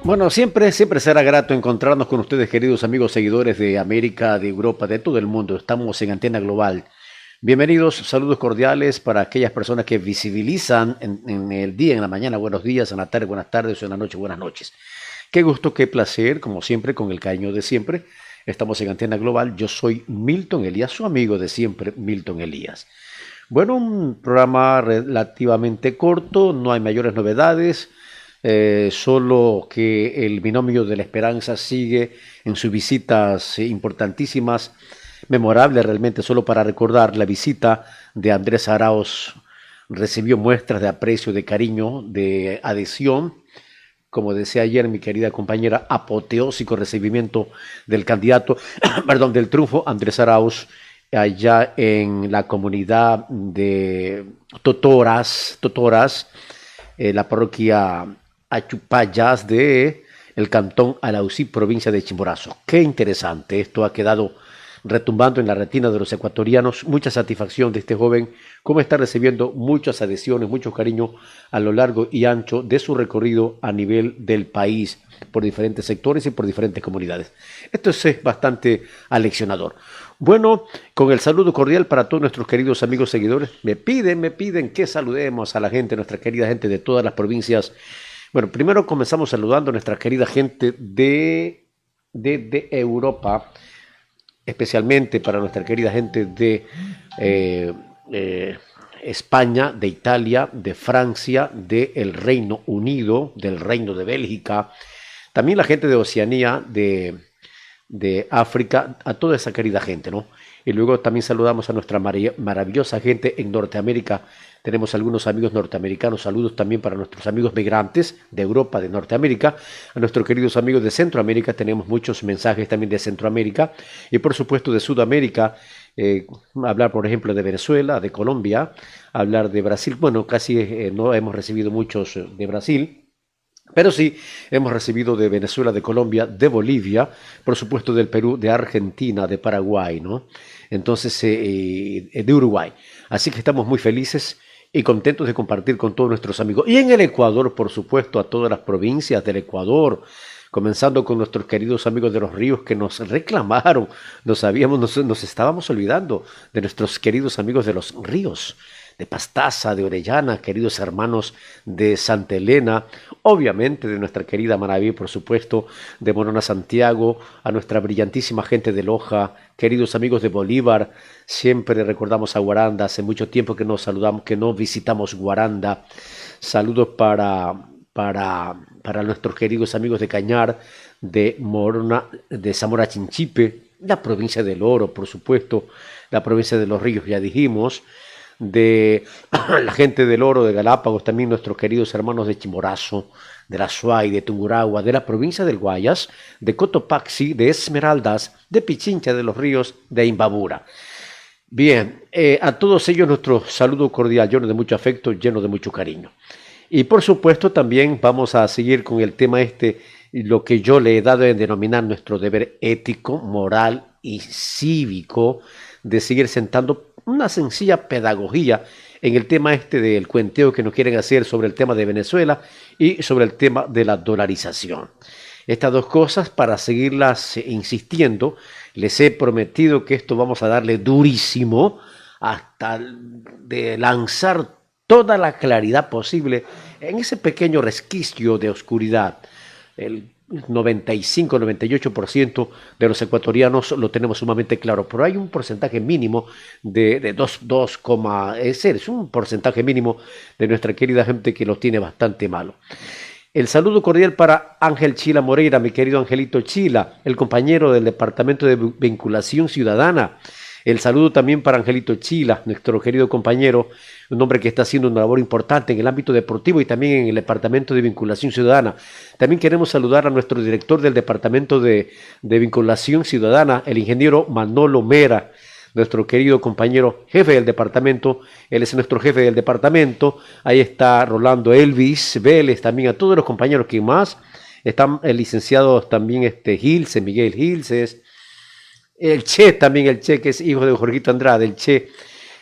Bueno, siempre será grato encontrarnos con ustedes, queridos amigos seguidores de América, de Europa, de todo el mundo. Estamos en Antena Global. Bienvenidos, saludos cordiales para aquellas personas que visibilizan en el día, en la mañana, buenos días, en la tarde, buenas tardes, o en la noche, buenas noches. Qué gusto, qué placer, como siempre, con el cariño de siempre. Estamos en Antena Global. Yo soy Milton Elías, su amigo de siempre, Milton Elías. Bueno, un programa relativamente corto, no hay mayores novedades. Solo que el binomio de la esperanza sigue en sus visitas importantísimas, memorables realmente, solo para recordar la visita de Andrés Arauz. Recibió muestras de aprecio, de cariño, de adhesión, como decía ayer mi querida compañera, apoteósico recibimiento del candidato, perdón, del triunfo Andrés Arauz allá en la comunidad de Totoras, la parroquia Achupayas de el cantón Alausí, provincia de Chimborazo. Qué interesante, esto ha quedado retumbando en la retina de los ecuatorianos. Mucha satisfacción de este joven, como está recibiendo muchas adhesiones, mucho cariño a lo largo y ancho de su recorrido a nivel del país, por diferentes sectores y por diferentes comunidades. Esto es bastante aleccionador. Bueno, con el saludo cordial para todos nuestros queridos amigos seguidores, me piden que saludemos a la gente, nuestra querida gente de todas las provincias. Bueno, primero comenzamos saludando a nuestra querida gente de Europa, especialmente para nuestra querida gente de eh, eh, España, de Italia, de Francia, del Reino Unido, del Reino de Bélgica, también la gente de Oceanía, de África, a toda esa querida gente, ¿no? Y luego también saludamos a nuestra maravillosa gente en Norteamérica. Tenemos algunos amigos norteamericanos, saludos también para nuestros amigos migrantes de Europa, de Norteamérica, a nuestros queridos amigos de Centroamérica, tenemos muchos mensajes también de Centroamérica y por supuesto de Sudamérica, hablar por ejemplo de Venezuela, de Colombia, hablar de Brasil, bueno, casi no hemos recibido muchos de Brasil, pero sí, hemos recibido de Venezuela, de Colombia, de Bolivia, por supuesto del Perú, de Argentina, de Paraguay, ¿no? Entonces, de Uruguay. Así que estamos muy felices y contentos de compartir con todos nuestros amigos. Y en el Ecuador, por supuesto, a todas las provincias del Ecuador, comenzando con nuestros queridos amigos de los ríos que nos reclamaron, nos estábamos olvidando de nuestros queridos amigos de los ríos, de Pastaza, de Orellana, queridos hermanos de Santa Elena, obviamente de nuestra querida Manaví, por supuesto, de Morona Santiago, a nuestra brillantísima gente de Loja, queridos amigos de Bolívar, siempre recordamos a Guaranda, hace mucho tiempo que no saludamos, que no visitamos Guaranda, saludos para nuestros queridos amigos de Cañar, de Morona, de Zamora Chinchipe, la provincia del Oro, por supuesto, la provincia de los Ríos, ya dijimos, de la gente del Oro, de Galápagos, también nuestros queridos hermanos de Chimborazo, de la Suay, de Tungurahua, de la provincia del Guayas, de Cotopaxi, de Esmeraldas, de Pichincha de los Ríos, de Imbabura. Bien, a todos ellos nuestro saludo cordial, lleno de mucho afecto, lleno de mucho cariño. Y por supuesto también vamos a seguir con el tema lo que yo le he dado en denominar nuestro deber ético, moral y cívico de seguir sentando una sencilla pedagogía en el tema del cuenteo que nos quieren hacer sobre el tema de Venezuela y sobre el tema de la dolarización. Estas dos cosas, para seguirlas insistiendo, les he prometido que esto vamos a darle durísimo hasta de lanzar toda la claridad posible en ese pequeño resquicio de oscuridad. El 95-98% de los ecuatorianos lo tenemos sumamente claro, pero hay un porcentaje mínimo de 2, es un porcentaje mínimo de nuestra querida gente que lo tiene bastante malo. El saludo cordial para Ángel Chila Moreira, mi querido Angelito Chila, el compañero del Departamento de Vinculación Ciudadana. El saludo también para Angelito Chila, nuestro querido compañero, un hombre que está haciendo una labor importante en el ámbito deportivo y también en el Departamento de Vinculación Ciudadana. También queremos saludar a nuestro director del Departamento de Vinculación Ciudadana, el ingeniero Manolo Mera, nuestro querido compañero jefe del departamento. Él es nuestro jefe del departamento. Ahí está Rolando Elvis Vélez, también a todos los compañeros que más. Están el licenciado también Gilses, Miguel Gilses. El Che también, el Che, que es hijo de Jorgito Andrade, el Che.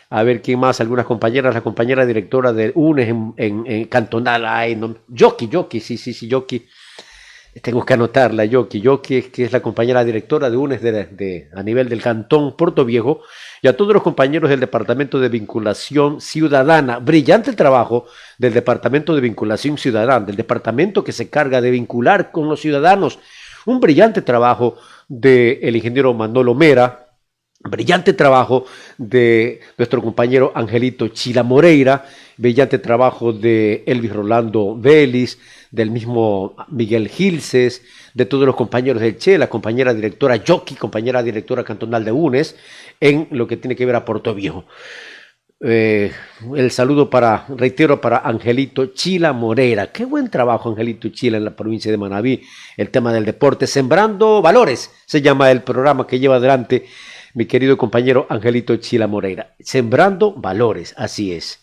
A ver, ¿quién más? Algunas compañeras, la compañera directora de UNES en Cantonal. Ay, no, Yoki, sí, Yoki. Tengo que anotarla, Yoki, que es la compañera directora de UNES a nivel del Cantón Puerto Viejo, y a todos los compañeros del Departamento de Vinculación Ciudadana. Brillante trabajo del Departamento de Vinculación Ciudadana, del departamento que se carga de vincular con los ciudadanos. Un brillante trabajo del ingeniero Manolo Mera, brillante trabajo de nuestro compañero Angelito Chila Moreira, brillante trabajo de Elvis Rolando Vélez, del mismo Miguel Gilces, de todos los compañeros del Che, la compañera directora Yoki, compañera directora cantonal de UNES, en lo que tiene que ver a Puerto Viejo. El saludo reitero, para Angelito Chila Moreira. Qué buen trabajo, Angelito Chila, en la provincia de Manabí, el tema del deporte. Sembrando Valores se llama el programa que lleva adelante mi querido compañero Angelito Chila Moreira. Sembrando Valores, así es.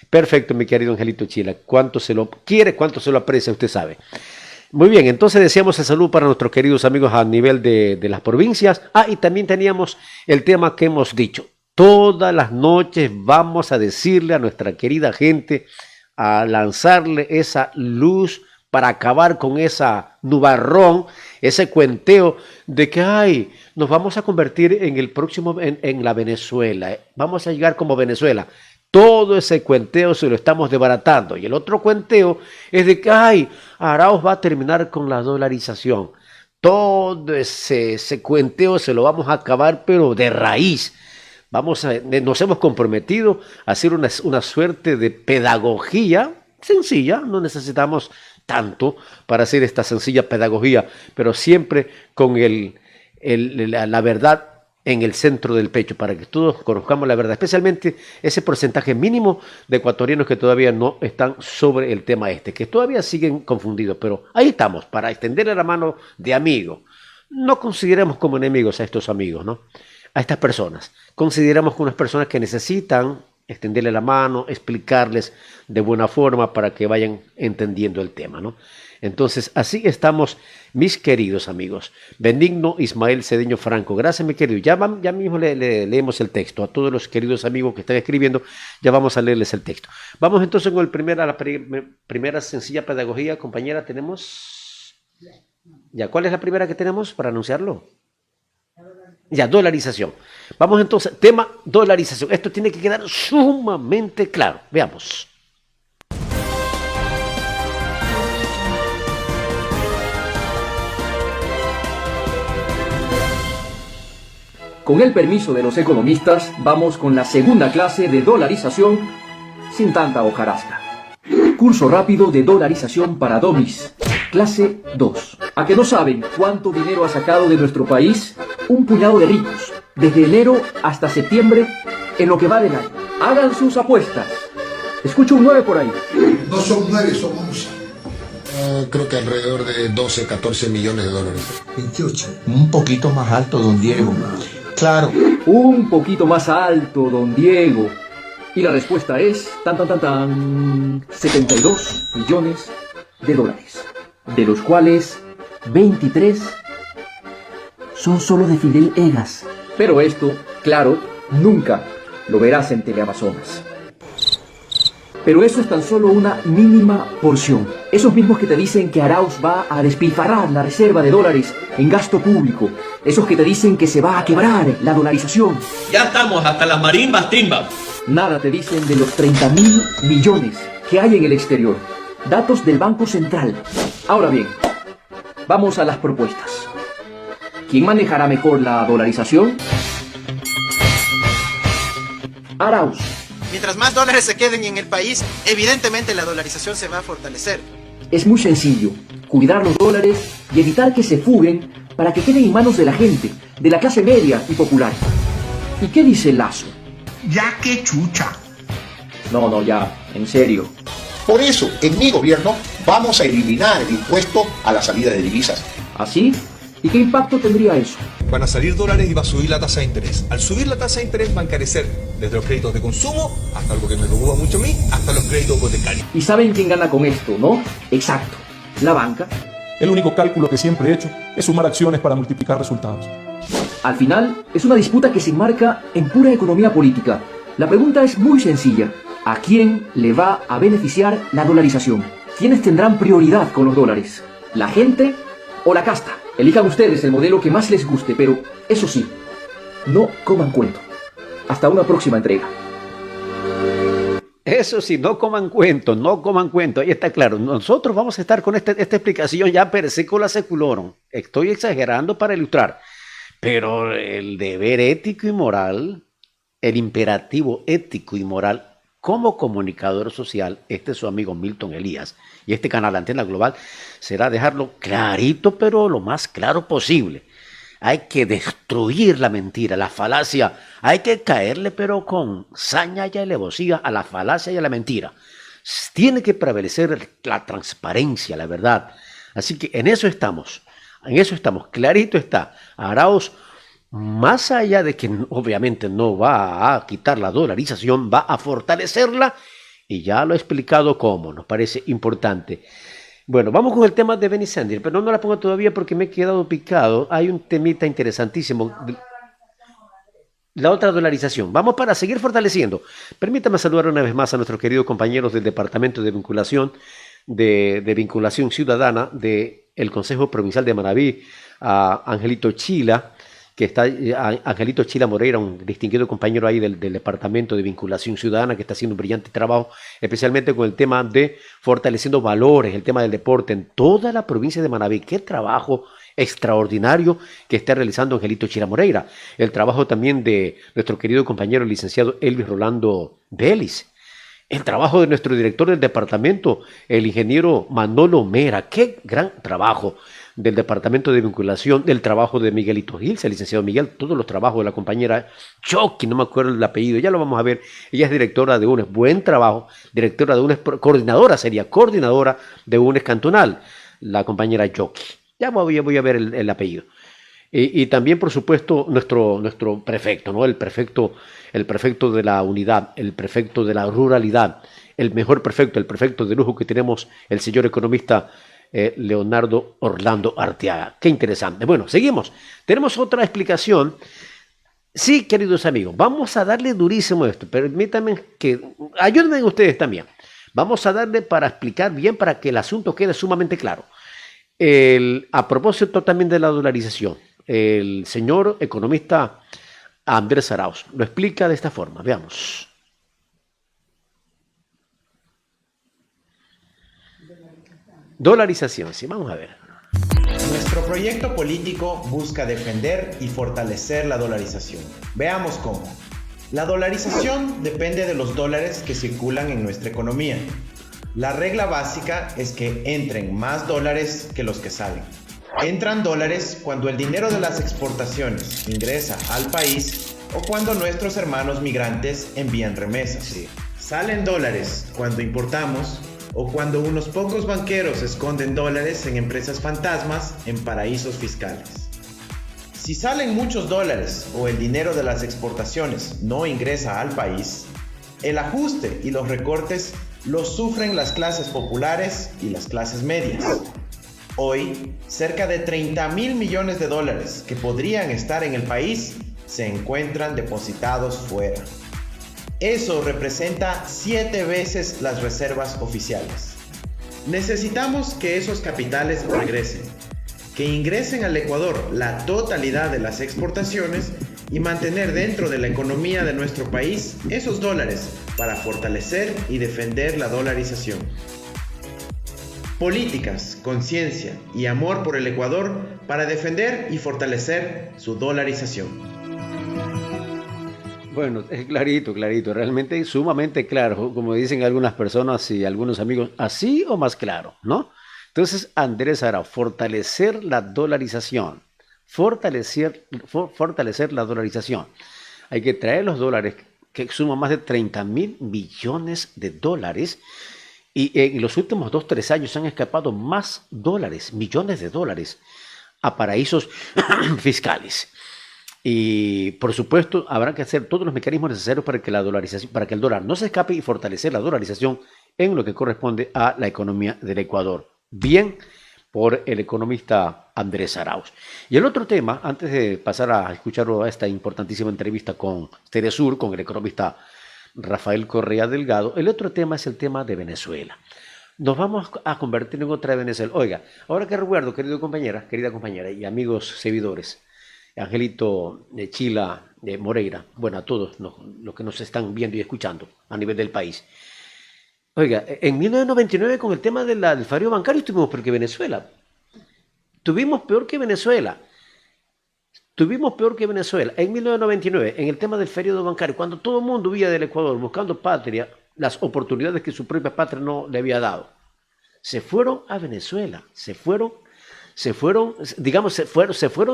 Perfecto, mi querido Angelito Chila. Cuánto se lo quiere, cuánto se lo aprecia, usted sabe. Muy bien, entonces deseamos el saludo para nuestros queridos amigos a nivel de las provincias. Y también teníamos el tema que hemos dicho. Todas las noches vamos a decirle a nuestra querida gente, a lanzarle esa luz para acabar con esa nubarrón, ese cuenteo de que nos vamos a convertir en el próximo, en la Venezuela, vamos a llegar como Venezuela. Todo ese cuenteo se lo estamos desbaratando. Y el otro cuenteo es de que Arauz va a terminar con la dolarización. Todo ese cuenteo se lo vamos a acabar, pero de raíz. Nos hemos comprometido a hacer una suerte de pedagogía sencilla, no necesitamos tanto para hacer esta sencilla pedagogía, pero siempre con la verdad en el centro del pecho, para que todos conozcamos la verdad, especialmente ese porcentaje mínimo de ecuatorianos que todavía no están sobre el tema que todavía siguen confundidos, pero ahí estamos, para extenderle la mano de amigo. No consideremos como enemigos a estos amigos, ¿no? A estas personas. Consideramos como unas personas que necesitan extenderle la mano, explicarles de buena forma para que vayan entendiendo el tema, ¿no? Entonces, así estamos, mis queridos amigos. Benigno Ismael Cedeño Franco. Gracias, mi querido. Ya mismo le leemos el texto. A todos los queridos amigos que están escribiendo, ya vamos a leerles el texto. Vamos entonces con la primera sencilla pedagogía. Compañera, tenemos... ¿Ya cuál es la primera que tenemos para anunciarlo? Ya, dolarización. Vamos entonces, tema dolarización. Esto tiene que quedar sumamente claro. Veamos. Con el permiso de los economistas, vamos con la segunda clase de dolarización sin tanta hojarasca. Curso rápido de dolarización para domis. Clase 2. ¿A que no saben cuánto dinero ha sacado de nuestro país un puñado de ricos, desde enero hasta septiembre, en lo que va del año? Hagan sus apuestas. Escucho un 9 por ahí. No son 9, son 11. Creo que alrededor de 12, 14 millones de dólares. 28. Un poquito más alto, don Diego. Claro. Un poquito más alto, don Diego. Y la respuesta es, 72 millones de dólares. De los cuales 23 son solo de Fidel Egas. Pero esto, claro, nunca lo verás en Teleamazonas. Pero eso es tan solo una mínima porción. Esos mismos que te dicen que Arauz va a despilfarrar la reserva de dólares en gasto público. Esos que te dicen que se va a quebrar la dolarización. Ya estamos hasta las marimbas timba. Nada te dicen de los 30.000 millones que hay en el exterior. Datos del Banco Central. Ahora bien, vamos a las propuestas. ¿Quién manejará mejor la dolarización? Arauz. Mientras más dólares se queden en el país, evidentemente la dolarización se va a fortalecer. Es muy sencillo, cuidar los dólares y evitar que se fuguen para que queden en manos de la gente, de la clase media y popular. ¿Y qué dice Lazo? Ya que chucha. No, ya, en serio. Por eso, en mi gobierno, vamos a eliminar el impuesto a la salida de divisas. ¿Así? ¿Y qué impacto tendría eso? Van a salir dólares y va a subir la tasa de interés. Al subir la tasa de interés va a encarecer desde los créditos de consumo, hasta algo que me preocupa mucho a mí, hasta los créditos hipotecarios. ¿Y saben quién gana con esto, no? Exacto, la banca. El único cálculo que siempre he hecho es sumar acciones para multiplicar resultados. Al final, es una disputa que se enmarca en pura economía política. La pregunta es muy sencilla. ¿A quién le va a beneficiar la dolarización? ¿Quiénes tendrán prioridad con los dólares? ¿La gente o la casta. Elijan ustedes el modelo que más les guste, pero eso sí, no coman cuento. Hasta una próxima entrega. Eso sí, no coman cuento, no coman cuento. Ahí está claro. Nosotros vamos a estar con esta explicación ya per secula seculorum. Estoy exagerando para ilustrar. Pero el deber ético y moral, el imperativo ético y moral como comunicador social, este es su amigo Milton Elías, y este canal Antena Global, será dejarlo clarito, pero lo más claro posible. Hay que destruir la mentira, la falacia. Hay que caerle, pero con saña y alevosía, a la falacia y a la mentira. Tiene que prevalecer la transparencia, la verdad. Así que en eso estamos. Clarito está. Arauz, más allá de que obviamente no va a quitar la dolarización, va a fortalecerla. Y ya lo he explicado cómo, nos parece importante. Bueno, vamos con el tema de Bernie Sanders, pero no la pongo todavía porque me he quedado picado. Hay un temita interesantísimo. La otra dolarización. Vamos para seguir fortaleciendo. Permítame saludar una vez más a nuestros queridos compañeros del Departamento de Vinculación, de Vinculación Ciudadana del Consejo Provincial de Manabí, a Angelito Chila, que está Angelito Chila Moreira, un distinguido compañero ahí del Departamento de Vinculación Ciudadana, que está haciendo un brillante trabajo, especialmente con el tema de fortaleciendo valores, el tema del deporte en toda la provincia de Manabí. Qué trabajo extraordinario que está realizando Angelito Chila Moreira. El trabajo también de nuestro querido compañero el licenciado Elvis Rolando Vélez. El trabajo de nuestro director del departamento, el ingeniero Manolo Mera. Qué gran trabajo del Departamento de Vinculación, del trabajo de Miguelito Gil, el licenciado Miguel, todos los trabajos de la compañera Choki, no me acuerdo el apellido, ya lo vamos a ver. Ella es directora de UNES, buen trabajo, directora de UNES, coordinadora de UNES cantonal, la compañera Choki. Ya voy a ver el apellido. Y también, por supuesto, nuestro prefecto, ¿no? El prefecto de la unidad, el prefecto de la ruralidad, el mejor prefecto, el prefecto de lujo que tenemos, el señor economista Leonardo Orlando Arteaga. Qué interesante. Bueno, seguimos. Tenemos otra explicación. Sí, queridos amigos, vamos a darle durísimo a esto. Permítanme que ayúdenme ustedes también. Vamos a darle para explicar bien, para que el asunto quede sumamente claro. A propósito también de la dolarización, el señor economista Andrés Arauz lo explica de esta forma. Veamos. Dolarización, sí, vamos a ver. Nuestro proyecto político busca defender y fortalecer la dolarización. Veamos cómo. La dolarización depende de los dólares que circulan en nuestra economía. La regla básica es que entren más dólares que los que salen. Entran dólares cuando el dinero de las exportaciones ingresa al país o cuando nuestros hermanos migrantes envían remesas. Sí. Salen dólares cuando importamos o cuando unos pocos banqueros esconden dólares en empresas fantasmas en paraísos fiscales. Si salen muchos dólares o el dinero de las exportaciones no ingresa al país, el ajuste y los recortes los sufren las clases populares y las clases medias. Hoy, cerca de 30.000 millones de dólares que podrían estar en el país se encuentran depositados fuera. Eso representa 7 veces las reservas oficiales. Necesitamos que esos capitales regresen, que ingresen al Ecuador la totalidad de las exportaciones y mantener dentro de la economía de nuestro país esos dólares para fortalecer y defender la dolarización. Políticas, conciencia y amor por el Ecuador para defender y fortalecer su dolarización. Bueno, es clarito, realmente sumamente claro, como dicen algunas personas y algunos amigos, así o más claro, ¿no? Entonces, Andrés Arauz, fortalecer la dolarización, fortalecer la dolarización. Hay que traer los dólares que suman más de 30.000 millones de dólares y en los últimos 2-3 años han escapado más dólares, millones de dólares a paraísos fiscales. Y por supuesto habrá que hacer todos los mecanismos necesarios para que la dolarización, para que el dólar no se escape y fortalecer la dolarización en lo que corresponde a la economía del Ecuador. Bien por el economista Andrés Arauz. Y el otro tema, antes de pasar a escuchar esta importantísima entrevista con Telesur, con el economista Rafael Correa Delgado, el otro tema es el tema de Venezuela. nos vamos a convertir en otra Venezuela. Oiga, ahora que recuerdo, querida compañera y amigos seguidores, Angelito de Chila, de Moreira, bueno, a todos los que nos están viendo y escuchando a nivel del país. Oiga, en 1999 con el tema del fario bancario tuvimos peor que Venezuela. Tuvimos peor que Venezuela. En 1999, en el tema del fario bancario, cuando todo el mundo huía del Ecuador buscando patria, las oportunidades que su propia patria no le había dado. Se fueron a Venezuela, se fueron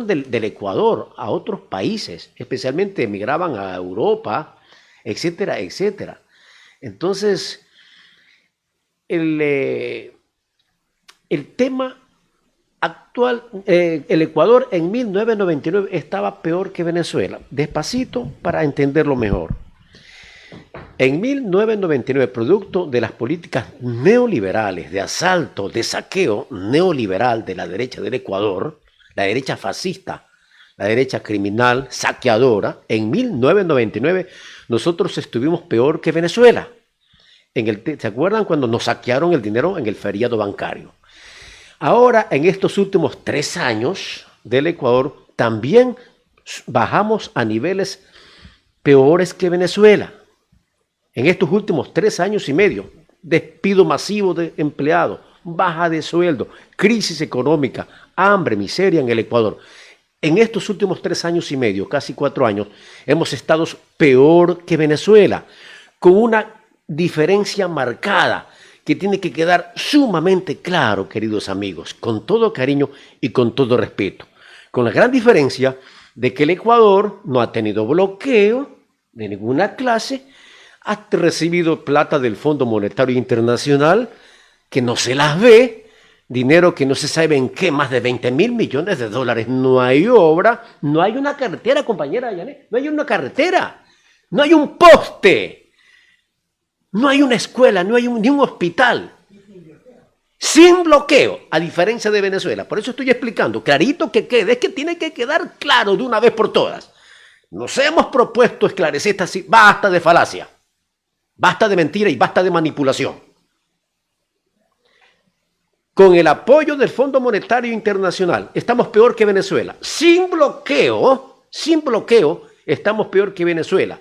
del Ecuador a otros países, especialmente emigraban a Europa, etcétera, etcétera. Entonces, el tema actual, el Ecuador en 1999 estaba peor que Venezuela. Despacito para entenderlo mejor. En 1999, producto de las políticas neoliberales de asalto, de saqueo neoliberal de la derecha del Ecuador, la derecha fascista, la derecha criminal, saqueadora, en 1999 nosotros estuvimos peor que Venezuela. ¿Se acuerdan cuando nos saquearon el dinero en el feriado bancario? Ahora, en estos últimos 3 años del Ecuador, también bajamos a niveles peores que Venezuela. En estos últimos 3 años y medio, despido masivo de empleados, baja de sueldo, crisis económica, hambre, miseria en el Ecuador. En estos últimos 3 años y medio, casi 4 años, hemos estado peor que Venezuela, con una diferencia marcada que tiene que quedar sumamente claro, queridos amigos, con todo cariño y con todo respeto. Con la gran diferencia de que el Ecuador no ha tenido bloqueo de ninguna clase, ha recibido plata del Fondo Monetario Internacional, que no se las ve, dinero que no se sabe en qué, más de 20.000 millones de dólares. No hay obra, no hay una carretera, compañera Yané, no hay una carretera, no hay un poste, no hay una escuela, no hay ni un hospital. Sin bloqueo, a diferencia de Venezuela. Por eso estoy explicando, clarito que quede, es que tiene que quedar claro de una vez por todas. Nos hemos propuesto esclarecer esta, basta de falacia. Basta de mentira y basta de manipulación. Con el apoyo del Fondo Monetario Internacional, estamos peor que Venezuela. Sin bloqueo, estamos peor que Venezuela.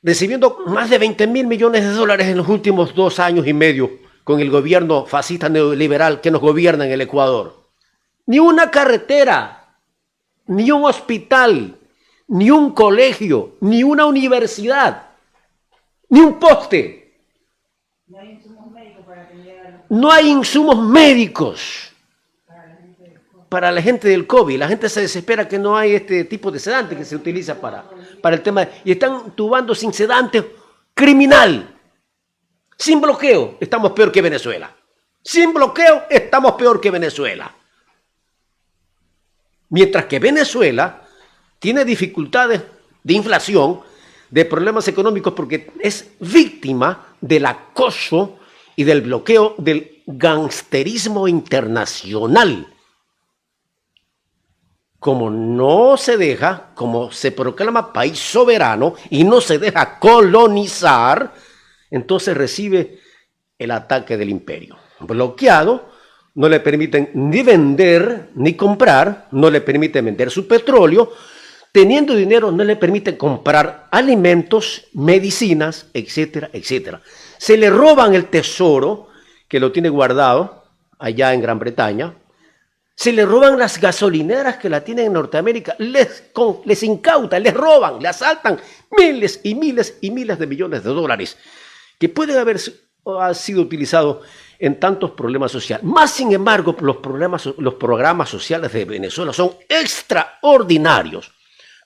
Recibiendo más de 20.000 millones de dólares en los últimos 2 años y medio con el gobierno fascista neoliberal que nos gobierna en el Ecuador. Ni una carretera, ni un hospital, ni un colegio, ni una universidad. Ni un poste. No hay insumos médicos para la gente del COVID. La gente se desespera que no hay este tipo de sedante que se utiliza para el tema. Y están tubando sin sedante criminal. Sin bloqueo, estamos peor que Venezuela. Sin bloqueo, estamos peor que Venezuela. Mientras que Venezuela tiene dificultades de inflación, de problemas económicos, porque es víctima del acoso y del bloqueo del gangsterismo internacional. Como no se deja, como se proclama país soberano y no se deja colonizar, entonces recibe el ataque del imperio. Bloqueado, no le permiten ni vender ni comprar, no le permiten vender su petróleo. Teniendo dinero no le permiten comprar alimentos, medicinas, etcétera, etcétera. Se le roban el tesoro que lo tiene guardado allá en Gran Bretaña. Se le roban las gasolineras que la tienen en Norteamérica. Les incautan, les roban, le asaltan miles y miles y miles de millones de dólares que pueden haber sido utilizados en tantos problemas sociales. Más sin embargo, los programas sociales de Venezuela son extraordinarios.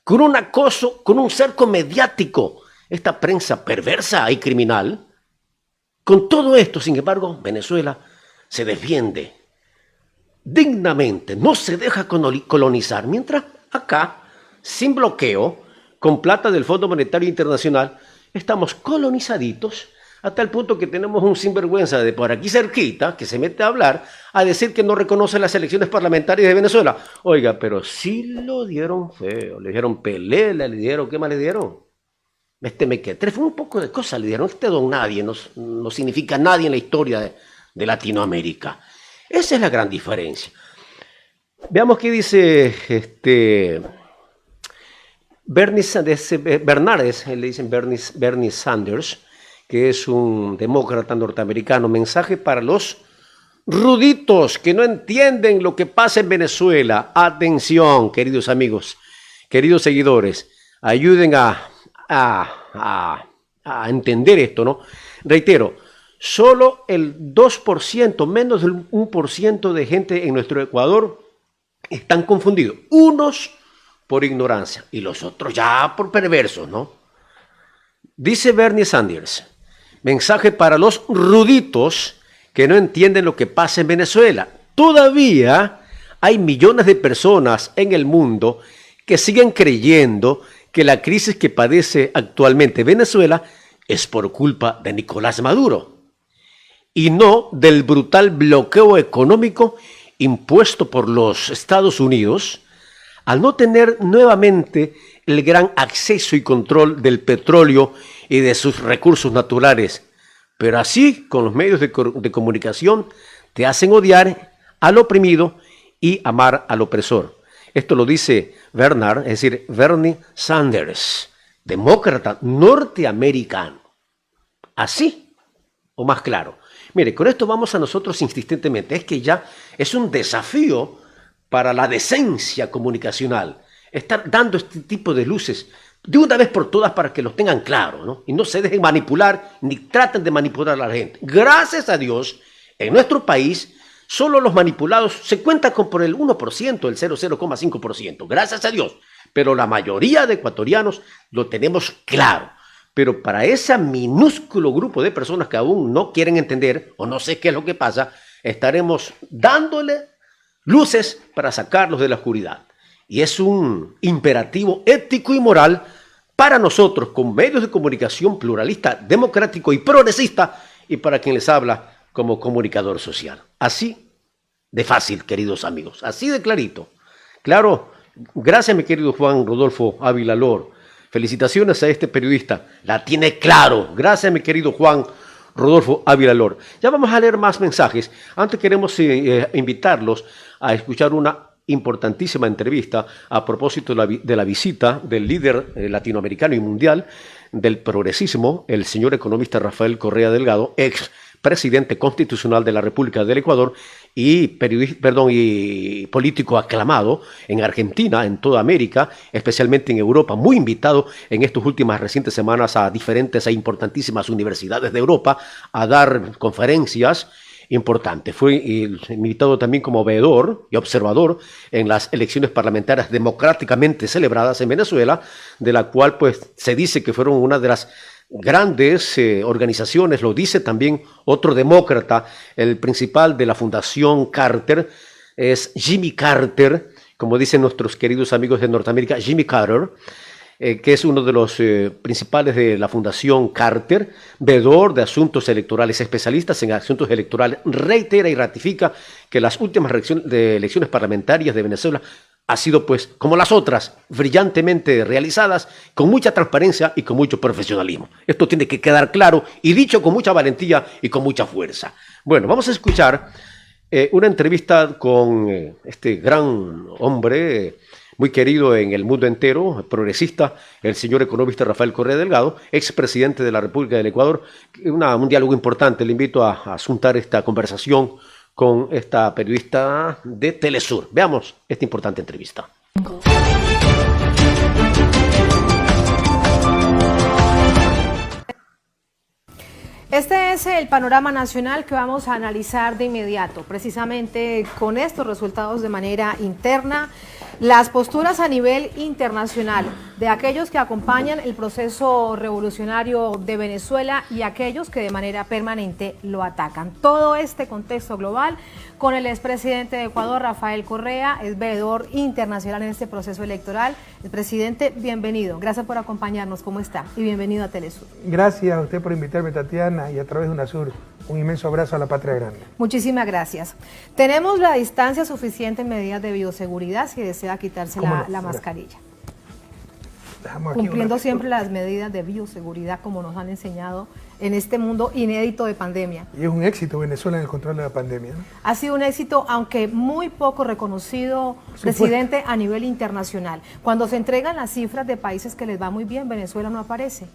Con un acoso, con un cerco mediático, esta prensa perversa y criminal. Con todo esto, sin embargo, Venezuela se defiende dignamente, no se deja colonizar, mientras acá, sin bloqueo, con plata del Fondo Monetario Internacional, estamos colonizaditos hasta el punto que tenemos un sinvergüenza de por aquí cerquita que se mete a hablar, a decir que no reconoce las elecciones parlamentarias de Venezuela. Oiga, pero sí lo dieron feo, le dieron pelela, le dieron, ¿qué más le dieron? Mequetref, un poco de cosas le dieron. Don nadie, no significa nadie en la historia de Latinoamérica. Esa es la gran diferencia. Veamos qué dice Bernardes, le dicen Bernie Sanders, que es un demócrata norteamericano. Mensaje para los ruditos que no entienden lo que pasa en Venezuela. Atención, queridos amigos, queridos seguidores, ayuden a entender esto, ¿no? Reitero, solo el 2%, menos del 1% de gente en nuestro Ecuador están confundidos. Unos por ignorancia y los otros ya por perversos, ¿no? Dice Bernie Sanders, mensaje para los ruditos que no entienden lo que pasa en Venezuela. Todavía hay millones de personas en el mundo que siguen creyendo que la crisis que padece actualmente Venezuela es por culpa de Nicolás Maduro y no del brutal bloqueo económico impuesto por los Estados Unidos al no tener nuevamente el gran acceso y control del petróleo y de sus recursos naturales. Pero así, con los medios de comunicación, te hacen odiar al oprimido y amar al opresor. Esto lo dice Bernard, es decir, Bernie Sanders, demócrata norteamericano. Así o más claro. Mire, con esto vamos a nosotros insistentemente. Es que ya es un desafío para la decencia comunicacional estar dando este tipo de luces de una vez por todas para que los tengan claro, ¿no? Y no se dejen manipular ni traten de manipular a la gente. Gracias a Dios, en nuestro país, solo los manipulados se cuentan con por el 1%, el 0,5%. Gracias a Dios. Pero la mayoría de ecuatorianos lo tenemos claro. Pero para ese minúsculo grupo de personas que aún no quieren entender o no sé qué es lo que pasa, estaremos dándole luces para sacarlos de la oscuridad. Y es un imperativo ético y moral para nosotros, con medios de comunicación pluralista, democrático y progresista, y para quien les habla como comunicador social. Así de fácil, queridos amigos, así de clarito. Claro, gracias mi querido Juan Rodolfo Ávila Lor. Felicitaciones a este periodista, la tiene claro. Gracias mi querido Juan Rodolfo Ávila Lor. Ya vamos a leer más mensajes. Antes queremos invitarlos a escuchar una importantísima entrevista a propósito de la visita del líder latinoamericano y mundial del progresismo, el señor economista Rafael Correa Delgado, ex presidente constitucional de la República del Ecuador y político aclamado en Argentina, en toda América, especialmente en Europa, muy invitado en estas últimas recientes semanas a diferentes e importantísimas universidades de Europa a dar conferencias importantes. Fue invitado también como veedor y observador en las elecciones parlamentarias democráticamente celebradas en Venezuela, de la cual pues se dice que fueron una de las grandes organizaciones. Lo dice también otro demócrata, el principal de la Fundación Carter, es Jimmy Carter, como dicen nuestros queridos amigos de Norteamérica, Jimmy Carter, que es uno de los principales de la Fundación Carter, veedor de asuntos electorales, especialistas en asuntos electorales, reitera y ratifica que las últimas elecciones parlamentarias de Venezuela ha sido, pues, como las otras, brillantemente realizadas, con mucha transparencia y con mucho profesionalismo. Esto tiene que quedar claro y dicho con mucha valentía y con mucha fuerza. Bueno, vamos a escuchar una entrevista con este gran hombre, muy querido en el mundo entero, progresista, el señor economista Rafael Correa Delgado, expresidente de la República del Ecuador. Un diálogo importante. Le invito a asuntar esta conversación con esta periodista de Telesur. Veamos esta importante entrevista. Este es el panorama nacional que vamos a analizar de inmediato, precisamente con estos resultados de manera interna, las posturas a nivel internacional de aquellos que acompañan el proceso revolucionario de Venezuela y aquellos que de manera permanente lo atacan. Todo este contexto global con el expresidente de Ecuador, Rafael Correa, es veedor internacional en este proceso electoral. El presidente, bienvenido. Gracias por acompañarnos. ¿Cómo está? Y bienvenido a Telesur. Gracias a usted por invitarme, Tatiana, y a través de UNASUR. Un inmenso abrazo a la patria grande. Muchísimas gracias. Tenemos la distancia suficiente en medidas de bioseguridad si desea quitarse la mascarilla. dejamos aquí cumpliendo siempre las medidas de bioseguridad como nos han enseñado en este mundo inédito de pandemia. Y es un éxito Venezuela en el control de la pandemia, ¿no? Ha sido un éxito, aunque muy poco reconocido, presidente, a nivel internacional. Cuando se entregan las cifras de países que les va muy bien, Venezuela no aparece.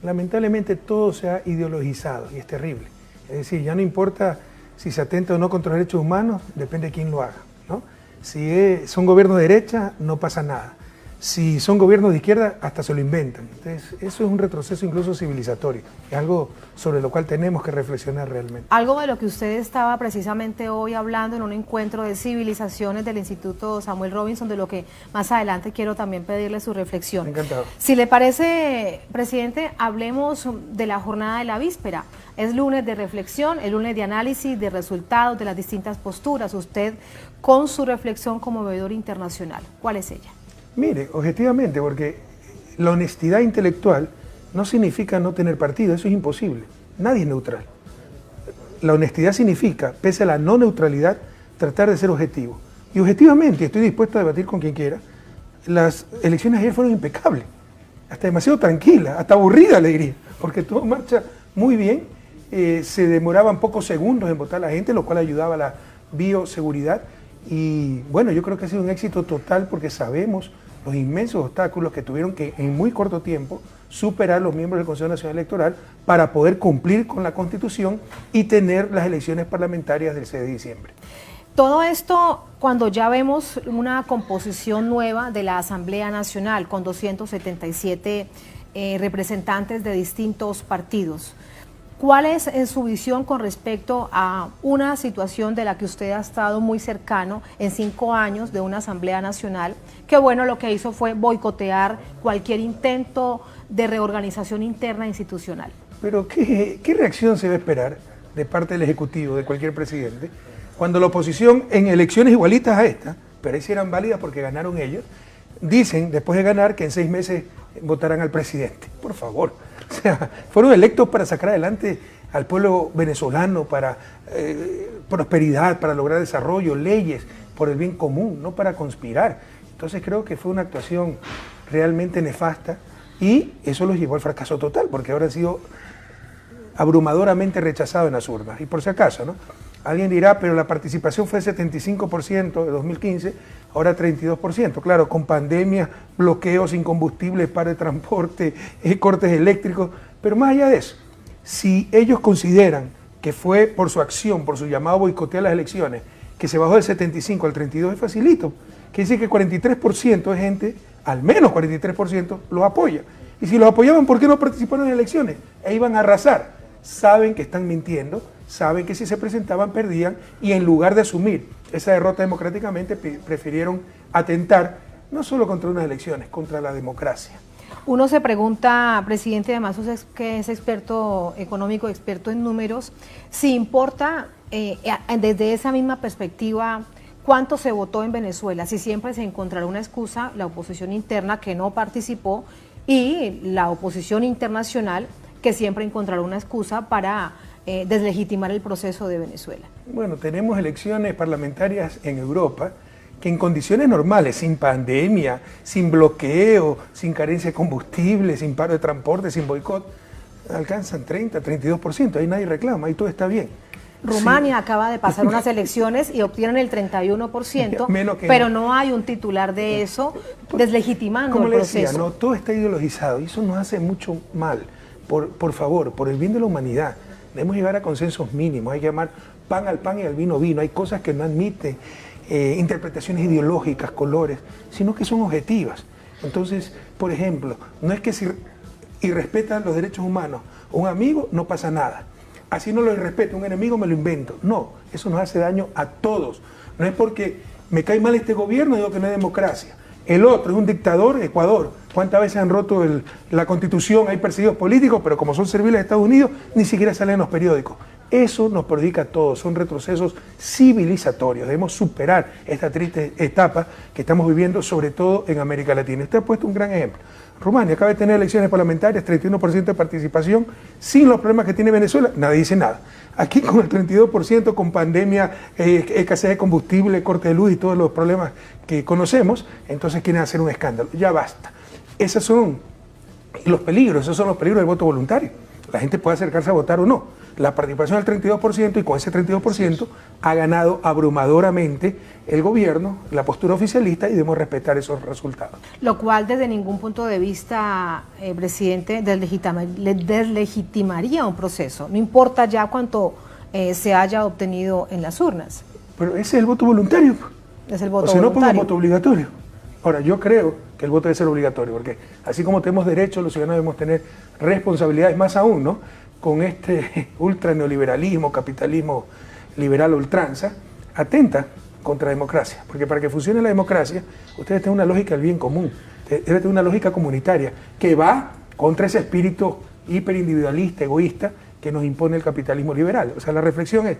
Lamentablemente todo se ha ideologizado y es terrible. Es decir, ya no importa si se atenta o no contra los derechos humanos, depende de quién lo haga, ¿no? Si son gobiernos de derecha, no pasa nada. Si son gobiernos de izquierda, hasta se lo inventan. Entonces, eso es un retroceso incluso civilizatorio. Es algo sobre lo cual tenemos que reflexionar realmente. Algo de lo que usted estaba precisamente hoy hablando en un encuentro de civilizaciones del Instituto Samuel Robinson, de lo que más adelante quiero también pedirle su reflexión. Encantado. Si le parece, presidente, hablemos de la jornada de la víspera. Es lunes de reflexión, el lunes de análisis de resultados de las distintas posturas. Usted, con su reflexión como veedor internacional, ¿cuál es ella? Mire, objetivamente, porque la honestidad intelectual no significa no tener partido, eso es imposible. Nadie es neutral. La honestidad significa, pese a la no neutralidad, tratar de ser objetivo. Y objetivamente, estoy dispuesto a debatir con quien quiera, las elecciones ayer fueron impecables, hasta demasiado tranquilas, hasta aburridas, le diría, porque todo marcha muy bien, se demoraban pocos segundos en votar la gente, lo cual ayudaba a la bioseguridad. Y bueno, yo creo que ha sido un éxito total porque sabemos los inmensos obstáculos que tuvieron que en muy corto tiempo superar los miembros del Consejo Nacional Electoral para poder cumplir con la Constitución y tener las elecciones parlamentarias del 6 de diciembre. Todo esto cuando ya vemos una composición nueva de la Asamblea Nacional con 277 representantes de distintos partidos. ¿Cuál es su visión con respecto a una situación de la que usted ha estado muy cercano en 5 años de una Asamblea Nacional? Que bueno, lo que hizo fue boicotear cualquier intento de reorganización interna institucional. Pero ¿qué reacción se va a esperar de parte del Ejecutivo, de cualquier presidente, cuando la oposición en elecciones igualitas a esta, pero ahí sí eran válidas porque ganaron ellos, dicen después de ganar que en 6 meses votarán al presidente? Por favor. O sea, fueron electos para sacar adelante al pueblo venezolano, para prosperidad, para lograr desarrollo, leyes, por el bien común, no para conspirar. Entonces creo que fue una actuación realmente nefasta y eso los llevó al fracaso total, porque ahora han sido abrumadoramente rechazados en las urnas. Y por si acaso, ¿no? Alguien dirá, pero la participación fue 75% de 2015, ahora 32%. Claro, con pandemia, bloqueos, sin combustible, paro de transporte, cortes eléctricos. Pero más allá de eso, si ellos consideran que fue por su acción, por su llamado a boicotear las elecciones, que se bajó del 75 al 32, es facilito. Quiere decir que 43% de gente, al menos 43%, los apoya. Y si los apoyaban, ¿por qué no participaron en elecciones? E iban a arrasar. Saben que están mintiendo, saben que si se presentaban perdían y en lugar de asumir esa derrota democráticamente prefirieron atentar no solo contra unas elecciones, contra la democracia. Uno se pregunta, presidente, además usted que es experto económico, experto en números, si importa desde esa misma perspectiva cuánto se votó en Venezuela, si siempre se encontrará una excusa, la oposición interna que no participó y la oposición internacional que siempre encontrará una excusa para deslegitimar el proceso de Venezuela. Bueno, tenemos elecciones parlamentarias en Europa que en condiciones normales, sin pandemia, sin bloqueo, sin carencia de combustible, sin paro de transporte, sin boicot, alcanzan 30, 32%, ahí nadie reclama, ahí todo está bien. Rumania acaba de pasar unas elecciones y obtienen el 31%, pero no hay un titular de eso deslegitimando el proceso. Decía, no, todo está ideologizado y eso nos hace mucho mal. Por favor, por el bien de la humanidad, debemos llegar a consensos mínimos, hay que llamar pan al pan y al vino vino, hay cosas que no admiten interpretaciones ideológicas, colores, sino que son objetivas. Entonces, por ejemplo, no es que si irrespetan los derechos humanos un amigo, no pasa nada. Así no lo irrespeto, un enemigo me lo invento. No, eso nos hace daño a todos. No es porque me cae mal este gobierno, digo que no hay democracia. El otro es un dictador, Ecuador. ¿Cuántas veces han roto la Constitución? Hay perseguidos políticos, pero como son serviles de Estados Unidos, ni siquiera salen en los periódicos. Eso nos perjudica a todos, son retrocesos civilizatorios. Debemos superar esta triste etapa que estamos viviendo, sobre todo en América Latina. Usted ha puesto un gran ejemplo. Rumania acaba de tener elecciones parlamentarias, 31% de participación, sin los problemas que tiene Venezuela, nadie dice nada. Aquí con el 32%, con pandemia, escasez de combustible, corte de luz y todos los problemas que conocemos, entonces quieren hacer un escándalo. Ya basta. Esos son los peligros del voto voluntario. La gente puede acercarse a votar o no. La participación es del 32% y con ese 32% ha ganado abrumadoramente el gobierno, la postura oficialista, y debemos respetar esos resultados. Lo cual desde ningún punto de vista, presidente, deslegitimaría un proceso. No importa ya cuánto se haya obtenido en las urnas. Pero ese es el voto voluntario. Es el voto voluntario. No pongo voluntario. voto obligatorio. Ahora, yo creo que el voto debe ser obligatorio, porque así como tenemos derechos, los ciudadanos debemos tener responsabilidades, más aún, ¿no? Con este ultra neoliberalismo, capitalismo liberal a ultranza, atenta contra la democracia. Porque para que funcione la democracia, ustedes tienen una lógica del bien común, debe tener una lógica comunitaria que va contra ese espíritu hiperindividualista, egoísta, que nos impone el capitalismo liberal. O sea, la reflexión es,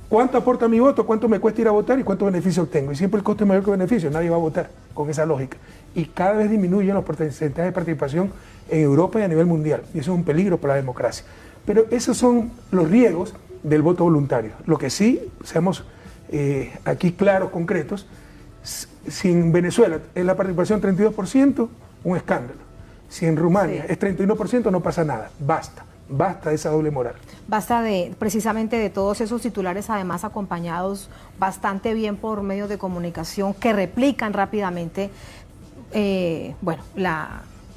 ¿cuánto aporta mi voto? ¿Cuánto me cuesta ir a votar? ¿Y cuánto beneficio obtengo? Y siempre el costo es mayor que el beneficio. Nadie va a votar con esa lógica. Y cada vez disminuyen los porcentajes de participación en Europa y a nivel mundial. Y eso es un peligro para la democracia. Pero esos son los riesgos del voto voluntario. Lo que sí, seamos aquí claros, concretos, si en Venezuela es la participación 32%, un escándalo. Si en Rumania es 31%, no pasa nada. Basta de esa doble moral. Basta precisamente de todos esos titulares, además acompañados bastante bien por medios de comunicación que replican rápidamente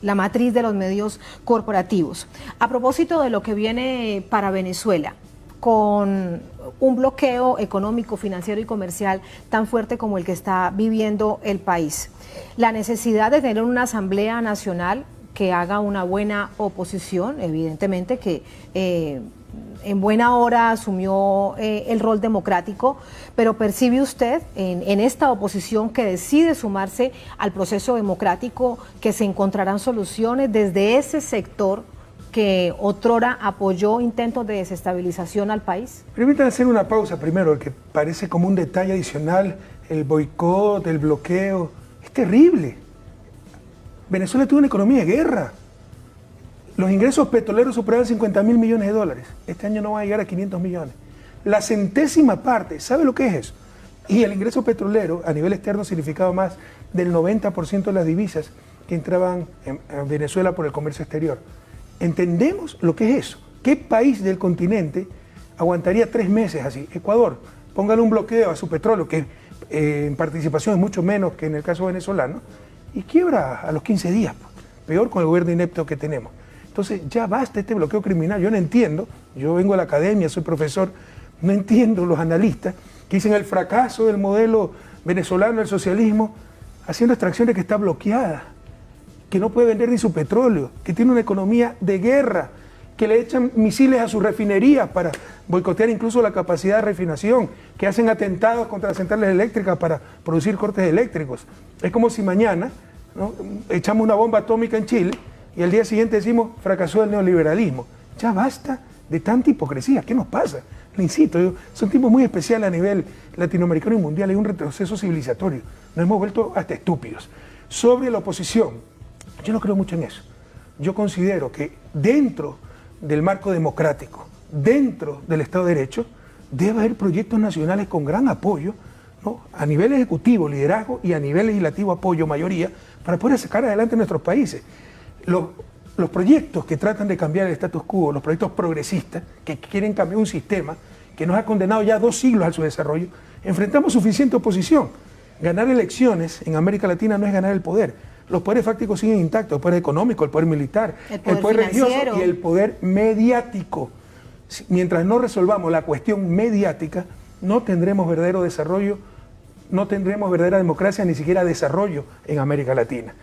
la matriz de los medios corporativos. A propósito de lo que viene para Venezuela, con un bloqueo económico, financiero y comercial tan fuerte como el que está viviendo el país, la necesidad de tener una Asamblea Nacional que haga una buena oposición, evidentemente que en buena hora asumió el rol democrático, pero ¿percibe usted en esta oposición que decide sumarse al proceso democrático que se encontrarán soluciones desde ese sector que otrora apoyó intentos de desestabilización al país? Permítanme hacer una pausa primero, que parece como un detalle adicional, el boicot, el bloqueo. Es terrible. Venezuela tuvo una economía de guerra. Los ingresos petroleros superaban 50.000 millones de dólares. Este año no va a llegar a 500 millones. La centésima parte, ¿sabe lo que es eso? Y el ingreso petrolero a nivel externo significaba más del 90% de las divisas que entraban en Venezuela por el comercio exterior. ¿Entendemos lo que es eso? ¿Qué país del continente aguantaría 3 meses así? Ecuador, póngale un bloqueo a su petróleo, que en participación es mucho menos que en el caso venezolano, y quiebra a los 15 días, peor con el gobierno inepto que tenemos. Entonces ya basta este bloqueo criminal. Yo no entiendo, yo vengo a la academia, soy profesor, no entiendo los analistas que dicen el fracaso del modelo venezolano del socialismo, haciendo extracciones que está bloqueada, que no puede vender ni su petróleo, que tiene una economía de guerra, que le echan misiles a sus refinerías para boicotear incluso la capacidad de refinación, que hacen atentados contra las centrales eléctricas para producir cortes eléctricos. Es como si mañana, ¿no?, echamos una bomba atómica en Chile y al día siguiente decimos fracasó el neoliberalismo. Ya basta de tanta hipocresía. ¿Qué nos pasa? Le insisto, son tiempos muy especiales a nivel latinoamericano y mundial. Hay un retroceso civilizatorio. Nos hemos vuelto hasta estúpidos. Sobre la oposición, yo no creo mucho en eso. Yo considero que dentro del marco democrático, dentro del Estado de Derecho, debe haber proyectos nacionales con gran apoyo, ¿no?, a nivel ejecutivo, liderazgo, y a nivel legislativo, apoyo, mayoría, para poder sacar adelante nuestros países. Los proyectos que tratan de cambiar el status quo, los proyectos progresistas, que quieren cambiar un sistema que nos ha condenado ya 2 siglos a su desarrollo, enfrentamos suficiente oposición. Ganar elecciones en América Latina no es ganar el poder. Los poderes fácticos siguen intactos, el poder económico, el poder militar, el poder religioso y el poder mediático. Mientras no resolvamos la cuestión mediática, no tendremos verdadero desarrollo, no tendremos verdadera democracia, ni siquiera desarrollo en América Latina.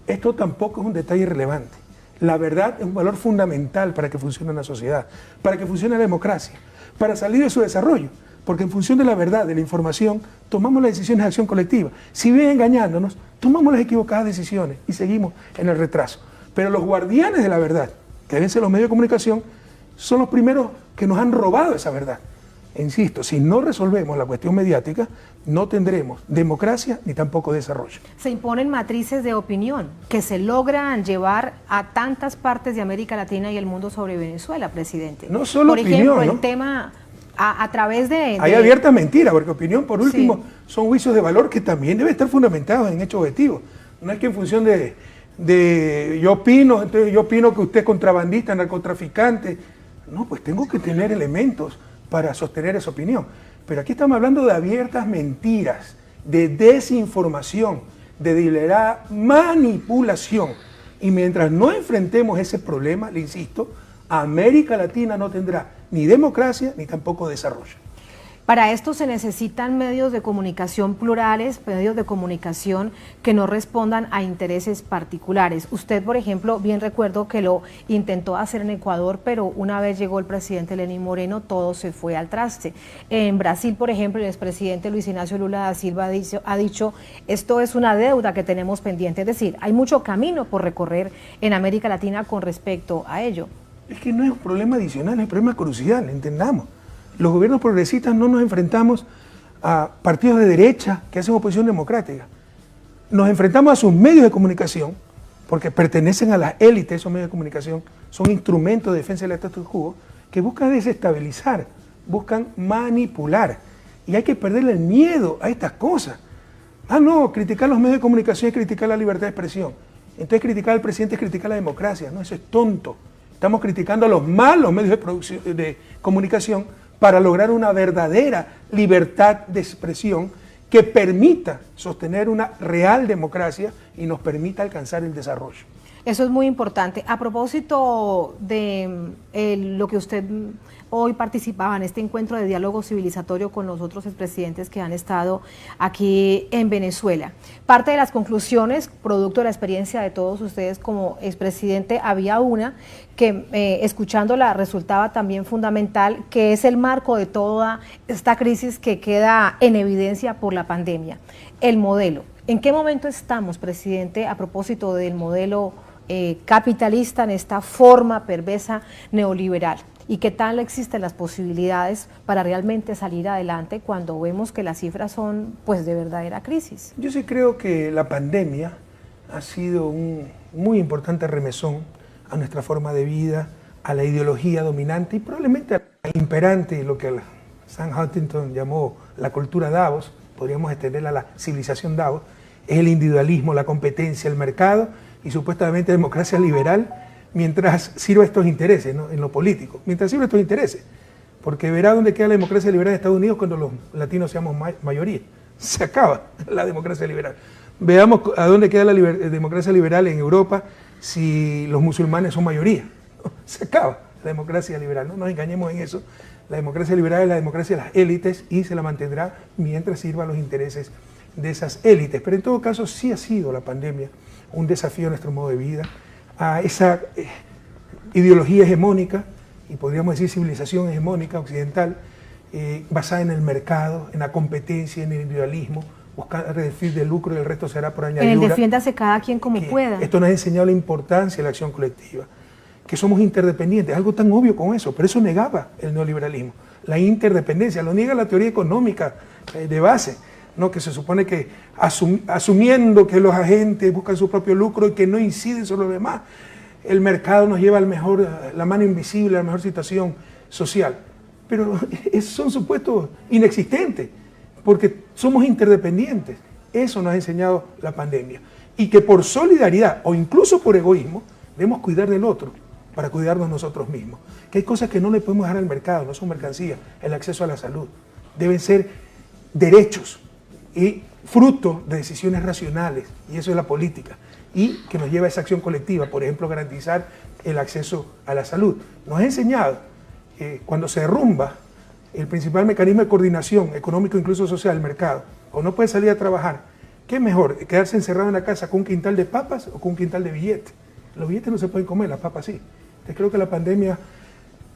Esto tampoco es un detalle irrelevante. La verdad es un valor fundamental para que funcione una sociedad, para que funcione la democracia, para salir de su desarrollo. Porque en función de la verdad, de la información, tomamos las decisiones de acción colectiva. Si vienen engañándonos, tomamos las equivocadas decisiones y seguimos en el retraso. Pero los guardianes de la verdad, que deben ser los medios de comunicación, son los primeros que nos han robado esa verdad. Insisto, si no resolvemos la cuestión mediática, no tendremos democracia ni tampoco desarrollo. Se imponen matrices de opinión que se logran llevar a tantas partes de América Latina y el mundo sobre Venezuela, presidente. No solo por opinión, ejemplo, ¿no? el tema a través de... Hay abierta mentira, porque opinión, por último, son juicios de valor que también deben estar fundamentados en hechos objetivos. No es que en función de yo opino, entonces yo opino que usted es contrabandista, narcotraficante. No, pues tengo que tener elementos para sostener esa opinión. Pero aquí estamos hablando de abiertas mentiras, de desinformación, de deliberada manipulación. Y mientras no enfrentemos ese problema, le insisto, América Latina no tendrá ni democracia ni tampoco desarrollo. Para esto se necesitan medios de comunicación plurales, medios de comunicación que no respondan a intereses particulares. Usted, por ejemplo, bien recuerdo que lo intentó hacer en Ecuador, pero una vez llegó el presidente Lenín Moreno, todo se fue al traste. En Brasil, por ejemplo, el expresidente Luis Ignacio Lula da Silva ha dicho, esto es una deuda que tenemos pendiente. Es decir, hay mucho camino por recorrer en América Latina con respecto a ello. Es que no es un problema adicional, es un problema crucial, entendamos. Los gobiernos progresistas no nos enfrentamos a partidos de derecha que hacen oposición democrática. Nos enfrentamos a sus medios de comunicación, porque pertenecen a las élites, esos medios de comunicación son instrumentos de defensa del status quo, que buscan desestabilizar, buscan manipular. Y hay que perderle el miedo a estas cosas. Ah, no, criticar los medios de comunicación es criticar la libertad de expresión. Entonces criticar al presidente es criticar la democracia. No, eso es tonto. Estamos criticando a los malos medios de comunicación para lograr una verdadera libertad de expresión que permita sostener una real democracia y nos permita alcanzar el desarrollo. Eso es muy importante. A propósito de lo que usted hoy participaba en este encuentro de diálogo civilizatorio con los otros expresidentes que han estado aquí en Venezuela. Parte de las conclusiones, producto de la experiencia de todos ustedes como expresidente, había una que escuchándola resultaba también fundamental, que es el marco de toda esta crisis que queda en evidencia por la pandemia. El modelo. ¿En qué momento estamos, presidente, a propósito del modelo capitalista en esta forma perversa neoliberal? ¿Y qué tal existen las posibilidades para realmente salir adelante cuando vemos que las cifras son pues de verdadera crisis? Yo sí creo que la pandemia ha sido un muy importante remesón a nuestra forma de vida, a la ideología dominante y probablemente a la imperante, lo que Sam Huntington llamó la cultura Davos, podríamos extenderla a la civilización Davos, es el individualismo, la competencia, el mercado y supuestamente democracia liberal, mientras sirva estos intereses, ¿no? En lo político, mientras sirva estos intereses, porque verá dónde queda la democracia liberal en Estados Unidos cuando los latinos seamos mayoría. Se acaba la democracia liberal. Veamos a dónde queda la democracia liberal en Europa si los musulmanes son mayoría. ¿No? Se acaba la democracia liberal, no nos engañemos en eso. La democracia liberal es la democracia de las élites y se la mantendrá mientras sirva a los intereses de esas élites. Pero en todo caso sí ha sido la pandemia un desafío a nuestro modo de vida, a esa ideología hegemónica, y podríamos decir civilización hegemónica occidental, basada en el mercado, en la competencia, en el individualismo, buscar reducir de lucro y el resto será por añadidura. En el defiéndase cada quien como pueda. Esto nos ha enseñado la importancia de la acción colectiva, que somos interdependientes, algo tan obvio como eso, pero eso negaba el neoliberalismo, la interdependencia, lo niega la teoría económica de base, ¿no? Que se supone que asumiendo que los agentes buscan su propio lucro y que no inciden sobre los demás, el mercado nos lleva la mano invisible, a la mejor situación social. Pero son supuestos inexistentes, porque somos interdependientes. Eso nos ha enseñado la pandemia. Y que por solidaridad o incluso por egoísmo debemos cuidar del otro para cuidarnos nosotros mismos. Que hay cosas que no le podemos dejar al mercado, no son mercancías. El acceso a la salud deben ser derechos y fruto de decisiones racionales, y eso es la política, y que nos lleva a esa acción colectiva, por ejemplo, garantizar el acceso a la salud. Nos ha enseñado que cuando se derrumba el principal mecanismo de coordinación económico, incluso social, del mercado, o no puede salir a trabajar, ¿qué es mejor? ¿Quedarse encerrado en la casa con un quintal de papas o con un quintal de billetes? Los billetes no se pueden comer, las papas sí. Entonces creo que la pandemia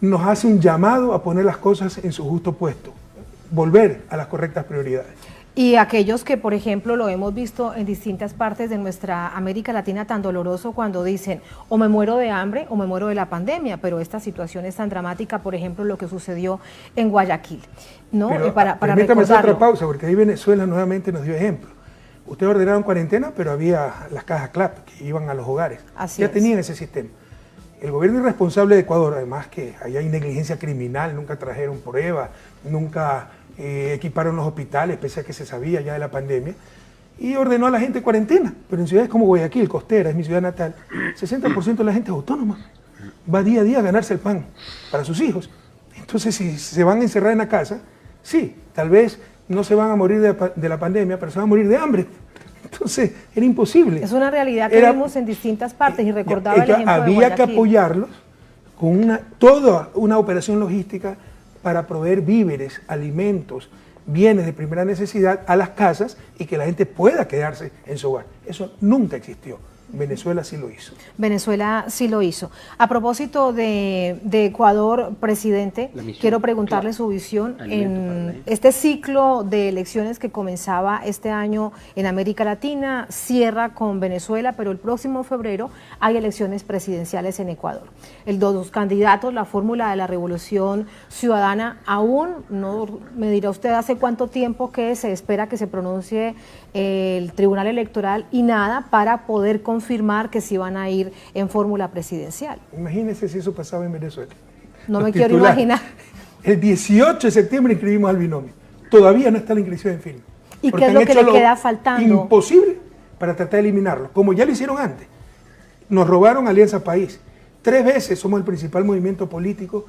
nos hace un llamado a poner las cosas en su justo puesto, volver a las correctas prioridades. Y aquellos que, por ejemplo, lo hemos visto en distintas partes de nuestra América Latina tan doloroso cuando dicen o me muero de hambre o me muero de la pandemia, pero esta situación es tan dramática, por ejemplo, lo que sucedió en Guayaquil, ¿no? Para permítame hacer otra pausa, porque ahí Venezuela nuevamente nos dio ejemplo. Ustedes ordenaron cuarentena, pero había las cajas CLAP que iban a los hogares. Así ya es. Tenían ese sistema. El gobierno irresponsable de Ecuador, además que ahí hay negligencia criminal, nunca trajeron pruebas, nunca equiparon los hospitales, pese a que se sabía ya de la pandemia, y ordenó a la gente cuarentena. Pero en ciudades como Guayaquil, costera, es mi ciudad natal, 60% de la gente es autónoma. Va día a día a ganarse el pan para sus hijos. Entonces, si se van a encerrar en la casa, sí, tal vez no se van a morir de la pandemia, pero se van a morir de hambre. Entonces, era imposible. Es una realidad que vemos en distintas partes y recordaba el ejemplo de Había Guayaquil. que apoyarlos con toda una operación logística para proveer víveres, alimentos, bienes de primera necesidad a las casas y que la gente pueda quedarse en su hogar. Eso nunca existió. Venezuela sí lo hizo. Venezuela sí lo hizo. A propósito de Ecuador, presidente, quiero preguntarle su visión en este ciclo de elecciones que comenzaba este año en América Latina, cierra con Venezuela, pero el próximo febrero hay elecciones presidenciales en Ecuador. Los candidatos, la fórmula de la Revolución Ciudadana, aún no me dirá usted hace cuánto tiempo que se espera que se pronuncie el Tribunal Electoral y nada para poder confirmar que sí van a ir en fórmula presidencial. Imagínense si eso pasaba en Venezuela. No me quiero imaginar. El 18 de septiembre inscribimos al binomio. Todavía no está la inscripción en firme. ¿Y qué es lo que le queda faltando? Imposible para tratar de eliminarlo, como ya lo hicieron antes. Nos robaron Alianza País. 3 veces somos el principal movimiento político,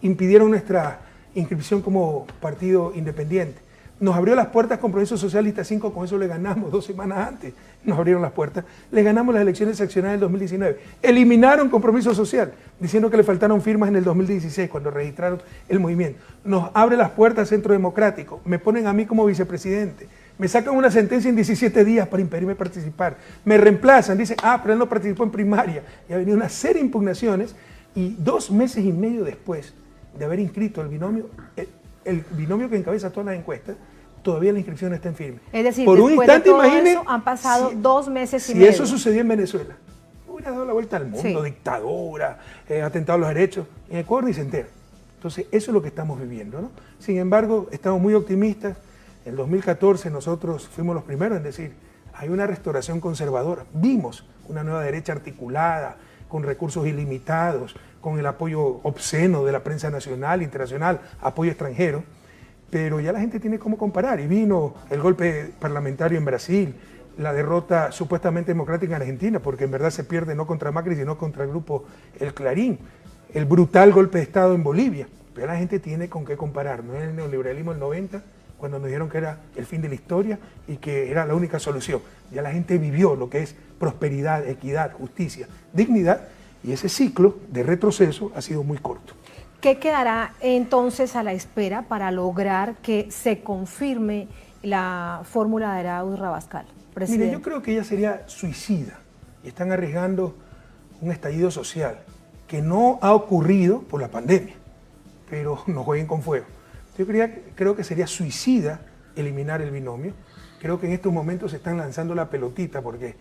impidieron nuestra inscripción como partido independiente. Nos abrió las puertas Compromiso Socialista 5, con eso le ganamos 2 semanas antes, nos abrieron las puertas, le ganamos las elecciones seccionales del 2019, eliminaron Compromiso Social, diciendo que le faltaron firmas en el 2016 cuando registraron el movimiento, nos abre las puertas Centro Democrático, me ponen a mí como vicepresidente, me sacan una sentencia en 17 días para impedirme participar, me reemplazan, dicen, pero él no participó en primaria, y ha venido una serie de impugnaciones, y 2 meses y medio después de haber inscrito el binomio que encabeza todas las encuestas, todavía la inscripción está en firme. Es decir, por un instante, de todo imaginen, eso han pasado 2 meses y medio. Si eso sucedió en Venezuela, hubiera dado la vuelta al mundo, dictadura, atentado a los derechos. En Ecuador ni se entera. Entonces, eso es lo que estamos viviendo, ¿no? Sin embargo, estamos muy optimistas. En el 2014 nosotros fuimos los primeros en decir, hay una restauración conservadora. Vimos una nueva derecha articulada, con recursos ilimitados, con el apoyo obsceno de la prensa nacional, internacional, apoyo extranjero, pero ya la gente tiene cómo comparar. Y vino el golpe parlamentario en Brasil, la derrota supuestamente democrática en Argentina, porque en verdad se pierde no contra Macri, sino contra el grupo El Clarín, el brutal golpe de Estado en Bolivia. Pero la gente tiene con qué comparar, no es el neoliberalismo del 90, cuando nos dijeron que era el fin de la historia y que era la única solución. Ya la gente vivió lo que es prosperidad, equidad, justicia, dignidad, y ese ciclo de retroceso ha sido muy corto. ¿Qué quedará entonces a la espera para lograr que se confirme la fórmula de Arauz Rabascal, presidente? Mire, yo creo que ella sería suicida y están arriesgando un estallido social que no ha ocurrido por la pandemia, pero no jueguen con fuego. Yo creo que sería suicida eliminar el binomio. Creo que en estos momentos se están lanzando la pelotita porque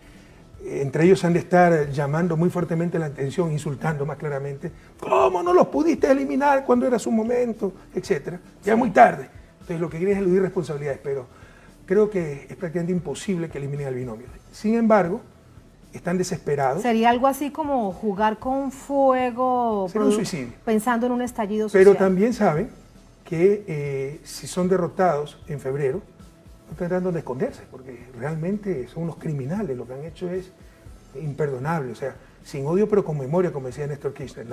entre ellos han de estar llamando muy fuertemente la atención, insultando más claramente. ¿Cómo no los pudiste eliminar cuando era su momento? Etcétera. Ya muy tarde. Entonces lo que quieren es eludir responsabilidades, pero creo que es prácticamente imposible que eliminen el binomio. Sin embargo, están desesperados. Sería algo así como jugar con fuego, sería un suicidio, pensando en un estallido social. Pero también saben que si son derrotados en febrero, no tendrán donde esconderse, porque realmente son unos criminales, lo que han hecho es imperdonable, o sea, sin odio pero con memoria, como decía Néstor Kirchner.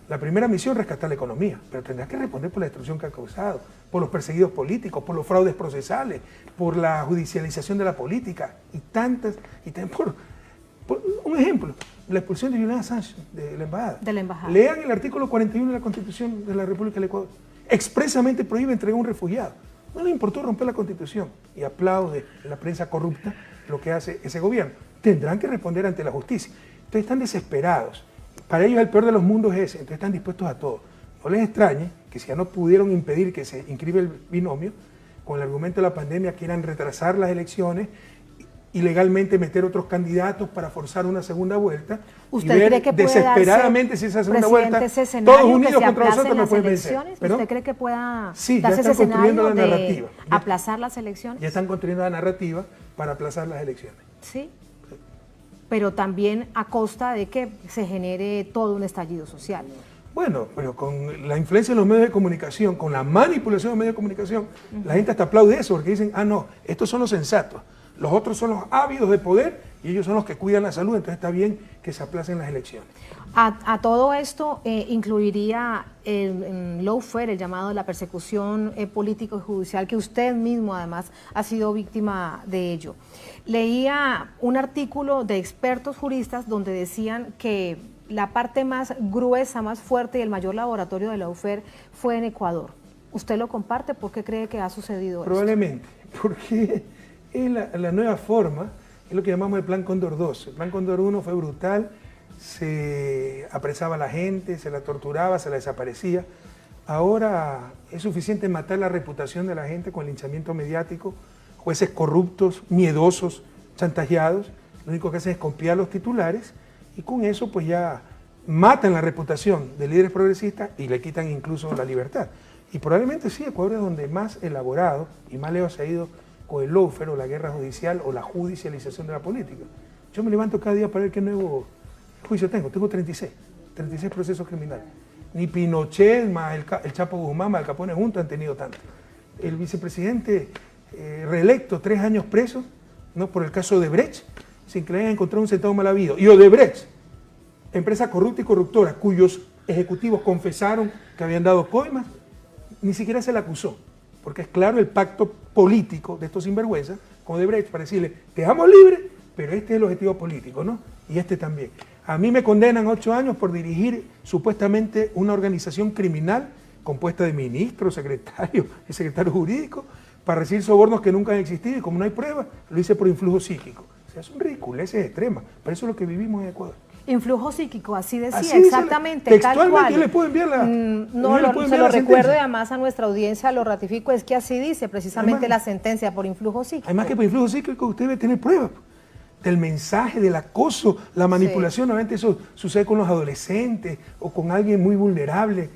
La primera misión, rescatar la economía, pero tendrá que responder por la destrucción que ha causado, por los perseguidos políticos, por los fraudes procesales, por la judicialización de la política, y también por un ejemplo, la expulsión de Julian Assange de la embajada. Lean el artículo 41 de la Constitución de la República del Ecuador, expresamente prohíbe entregar a un refugiado. No le importó romper la Constitución y aplaude la prensa corrupta lo que hace ese gobierno. Tendrán que responder ante la justicia. Entonces están desesperados. Para ellos el peor de los mundos es ese, entonces están dispuestos a todo. No les extrañe que si ya no pudieron impedir que se inscriba el binomio, con el argumento de la pandemia quieran retrasar las elecciones, ilegalmente meter otros candidatos para forzar una segunda vuelta. ¿Usted y ver cree que puede desesperadamente si esa segunda vuelta, todos unidos contra nosotros nos pueden vencer. ¿Usted cree que pueda sí, darse ese escenario la narrativa. De aplazar las elecciones? Ya están construyendo la narrativa para aplazar las elecciones. Sí, pero también a costa de que se genere todo un estallido social. Bueno, pero con la influencia de los medios de comunicación, con la manipulación de los medios de comunicación, la gente hasta aplaude eso, porque dicen, ah, no, estos son los sensatos, los otros son los ávidos de poder y ellos son los que cuidan la salud, entonces está bien que se aplacen las elecciones. A todo esto incluiría el lawfare, el llamado de la persecución político y judicial, que usted mismo además ha sido víctima de ello. Leía un artículo de expertos juristas donde decían que la parte más gruesa, más fuerte y el mayor laboratorio de lawfare fue en Ecuador. ¿Usted lo comparte? ¿Por qué cree que ha sucedido esto? Probablemente, porque es la nueva forma, es lo que llamamos el Plan Cóndor 2. El Plan Cóndor 1 fue brutal, se apresaba a la gente, se la torturaba, se la desaparecía. Ahora es suficiente matar la reputación de la gente con linchamiento mediático, jueces corruptos, miedosos, chantajeados. Lo único que hacen es copiar los titulares y con eso pues ya matan la reputación de líderes progresistas y le quitan incluso la libertad. Y probablemente sí, Ecuador es donde más elaborado y más lejos se ha ido con el lawfare o la guerra judicial o la judicialización de la política. Yo me levanto cada día para ver qué nuevo juicio tengo. Tengo 36 procesos criminales. Ni Pinochet, más el Chapo Guzmán, más Al Capone juntos han tenido tanto. El vicepresidente reelecto, 3 años preso, ¿no? Por el caso de Odebrecht, sin que le hayan encontrado un centavo mal habido. Y Odebrecht, empresa corrupta y corruptora, cuyos ejecutivos confesaron que habían dado coimas, ni siquiera se le acusó, porque es claro el pacto político de estos sinvergüenzas con Odebrecht para decirle, te dejamos libre, pero este es el objetivo político, ¿no? Y este también. A mí me condenan 8 años por dirigir supuestamente una organización criminal compuesta de ministros, secretarios y secretarios jurídicos para recibir sobornos que nunca han existido y como no hay pruebas, lo hice por influjo psíquico. O sea, son ridiculeces extremas, pero eso es lo que vivimos en Ecuador. Influjo psíquico, así decía, así exactamente, textualmente, tal cual. yo le puedo enviar la... se lo recuerdo y además a nuestra audiencia lo ratifico, es que así dice precisamente la sentencia por influjo psíquico. Además que por influjo psíquico usted debe tener pruebas del mensaje, del acoso, la manipulación. Normalmente eso sucede con los adolescentes o con alguien muy vulnerable,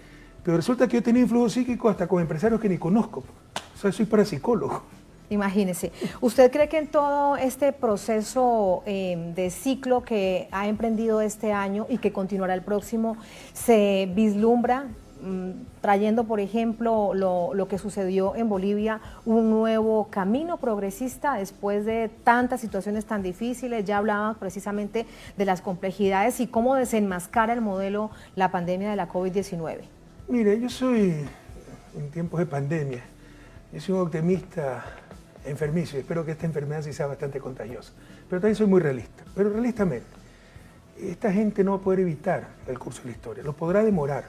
pero resulta que yo he tenido influjo psíquico hasta con empresarios que ni conozco. O sea, soy parapsicólogo. Imagínese, ¿usted cree que en todo este proceso de ciclo que ha emprendido este año y que continuará el próximo, se vislumbra, trayendo por ejemplo lo que sucedió en Bolivia, un nuevo camino progresista después de tantas situaciones tan difíciles? Ya hablábamos precisamente de las complejidades y cómo desenmascara el modelo la pandemia de la COVID-19. Mire, yo soy, en tiempos de pandemia, yo soy un optimista enfermizo y espero que esta enfermedad sí sea bastante contagiosa. Pero también soy muy realista. Pero realistamente, esta gente no va a poder evitar el curso de la historia. Lo podrá demorar,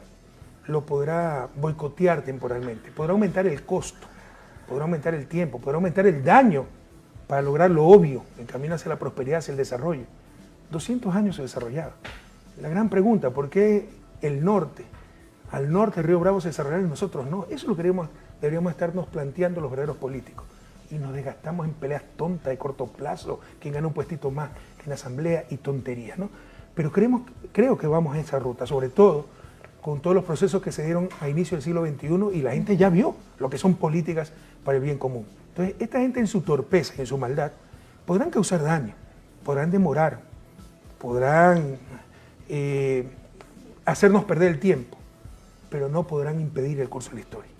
lo podrá boicotear temporalmente, podrá aumentar el costo, podrá aumentar el tiempo, podrá aumentar el daño para lograr lo obvio, el camino hacia la prosperidad, hacia el desarrollo. 200 años se desarrollaba. La gran pregunta, ¿por qué el norte, al norte del Río Bravo se desarrollaron y nosotros no? Eso es lo que deberíamos estarnos planteando los verdaderos políticos. Y nos desgastamos en peleas tontas de corto plazo, quien gana un puestito más que en la asamblea y tonterías, ¿no? Pero creo que vamos en esa ruta, sobre todo con todos los procesos que se dieron a inicio del siglo XXI y la gente ya vio lo que son políticas para el bien común. Entonces, esta gente en su torpeza y en su maldad podrán causar daño, podrán demorar, podrán hacernos perder el tiempo, pero no podrán impedir el curso de la historia.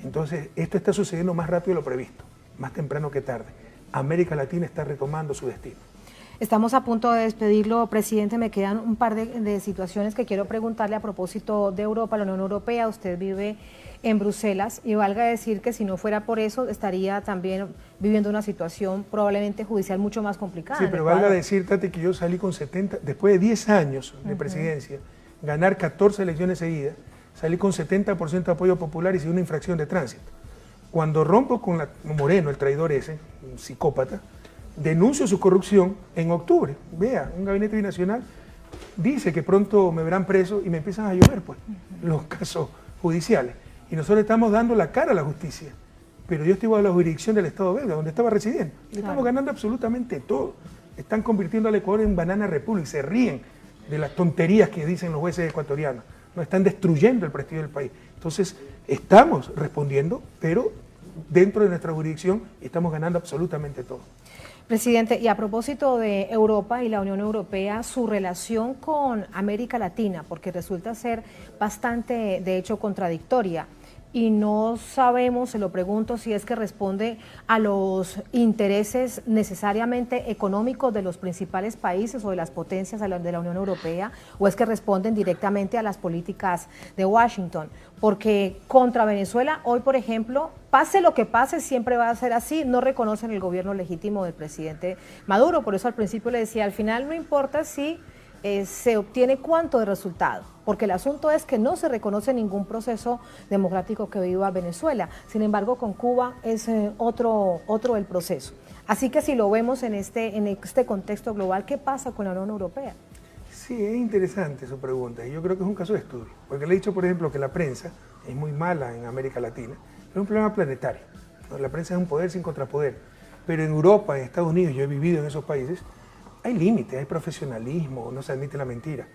Entonces, esto está sucediendo más rápido de lo previsto, más temprano que tarde. América Latina está retomando su destino. Estamos a punto de despedirlo, presidente. Me quedan un par de situaciones que quiero preguntarle a propósito de Europa, la Unión Europea. Usted vive en Bruselas y valga decir que si no fuera por eso estaría también viviendo una situación probablemente judicial mucho más complicada. Sí, pero valga decir, Tati, que yo salí con 70, después de 10 años de presidencia, ganar 14 elecciones seguidas, salí con 70% de apoyo popular y sin una infracción de tránsito. Cuando rompo con Moreno, el traidor ese, un psicópata, denuncio su corrupción en octubre. Vea, un gabinete binacional dice que pronto me verán preso y me empiezan a llover pues, los casos judiciales. Y nosotros estamos dando la cara a la justicia. Pero yo estoy bajo la jurisdicción del Estado belga, donde estaba residiendo. Le estamos ganando absolutamente todo. Están convirtiendo al Ecuador en banana república y se ríen de las tonterías que dicen los jueces ecuatorianos. Nos están destruyendo el prestigio del país. Entonces, estamos respondiendo, pero dentro de nuestra jurisdicción estamos ganando absolutamente todo. Presidente, y a propósito de Europa y la Unión Europea, su relación con América Latina, porque resulta ser bastante, de hecho, contradictoria. Y no sabemos, se lo pregunto, si es que responde a los intereses necesariamente económicos de los principales países o de las potencias de la Unión Europea, o es que responden directamente a las políticas de Washington. Porque contra Venezuela, hoy, por ejemplo, pase lo que pase, siempre va a ser así, no reconocen el gobierno legítimo del presidente Maduro. Por eso al principio le decía, al final no importa si se obtiene cuánto de resultado, porque el asunto es que no se reconoce ningún proceso democrático que viva Venezuela. Sin embargo, con Cuba es otro el proceso. Así que si lo vemos en este contexto global, ¿qué pasa con la Unión Europea? Sí, es interesante su pregunta, y yo creo que es un caso de estudio, porque le he dicho, por ejemplo, que la prensa es muy mala en América Latina, es un problema planetario, ¿no? La prensa es un poder sin contrapoder, pero en Europa, en Estados Unidos, yo he vivido en esos países, hay límites, hay profesionalismo, no se admite la mentira,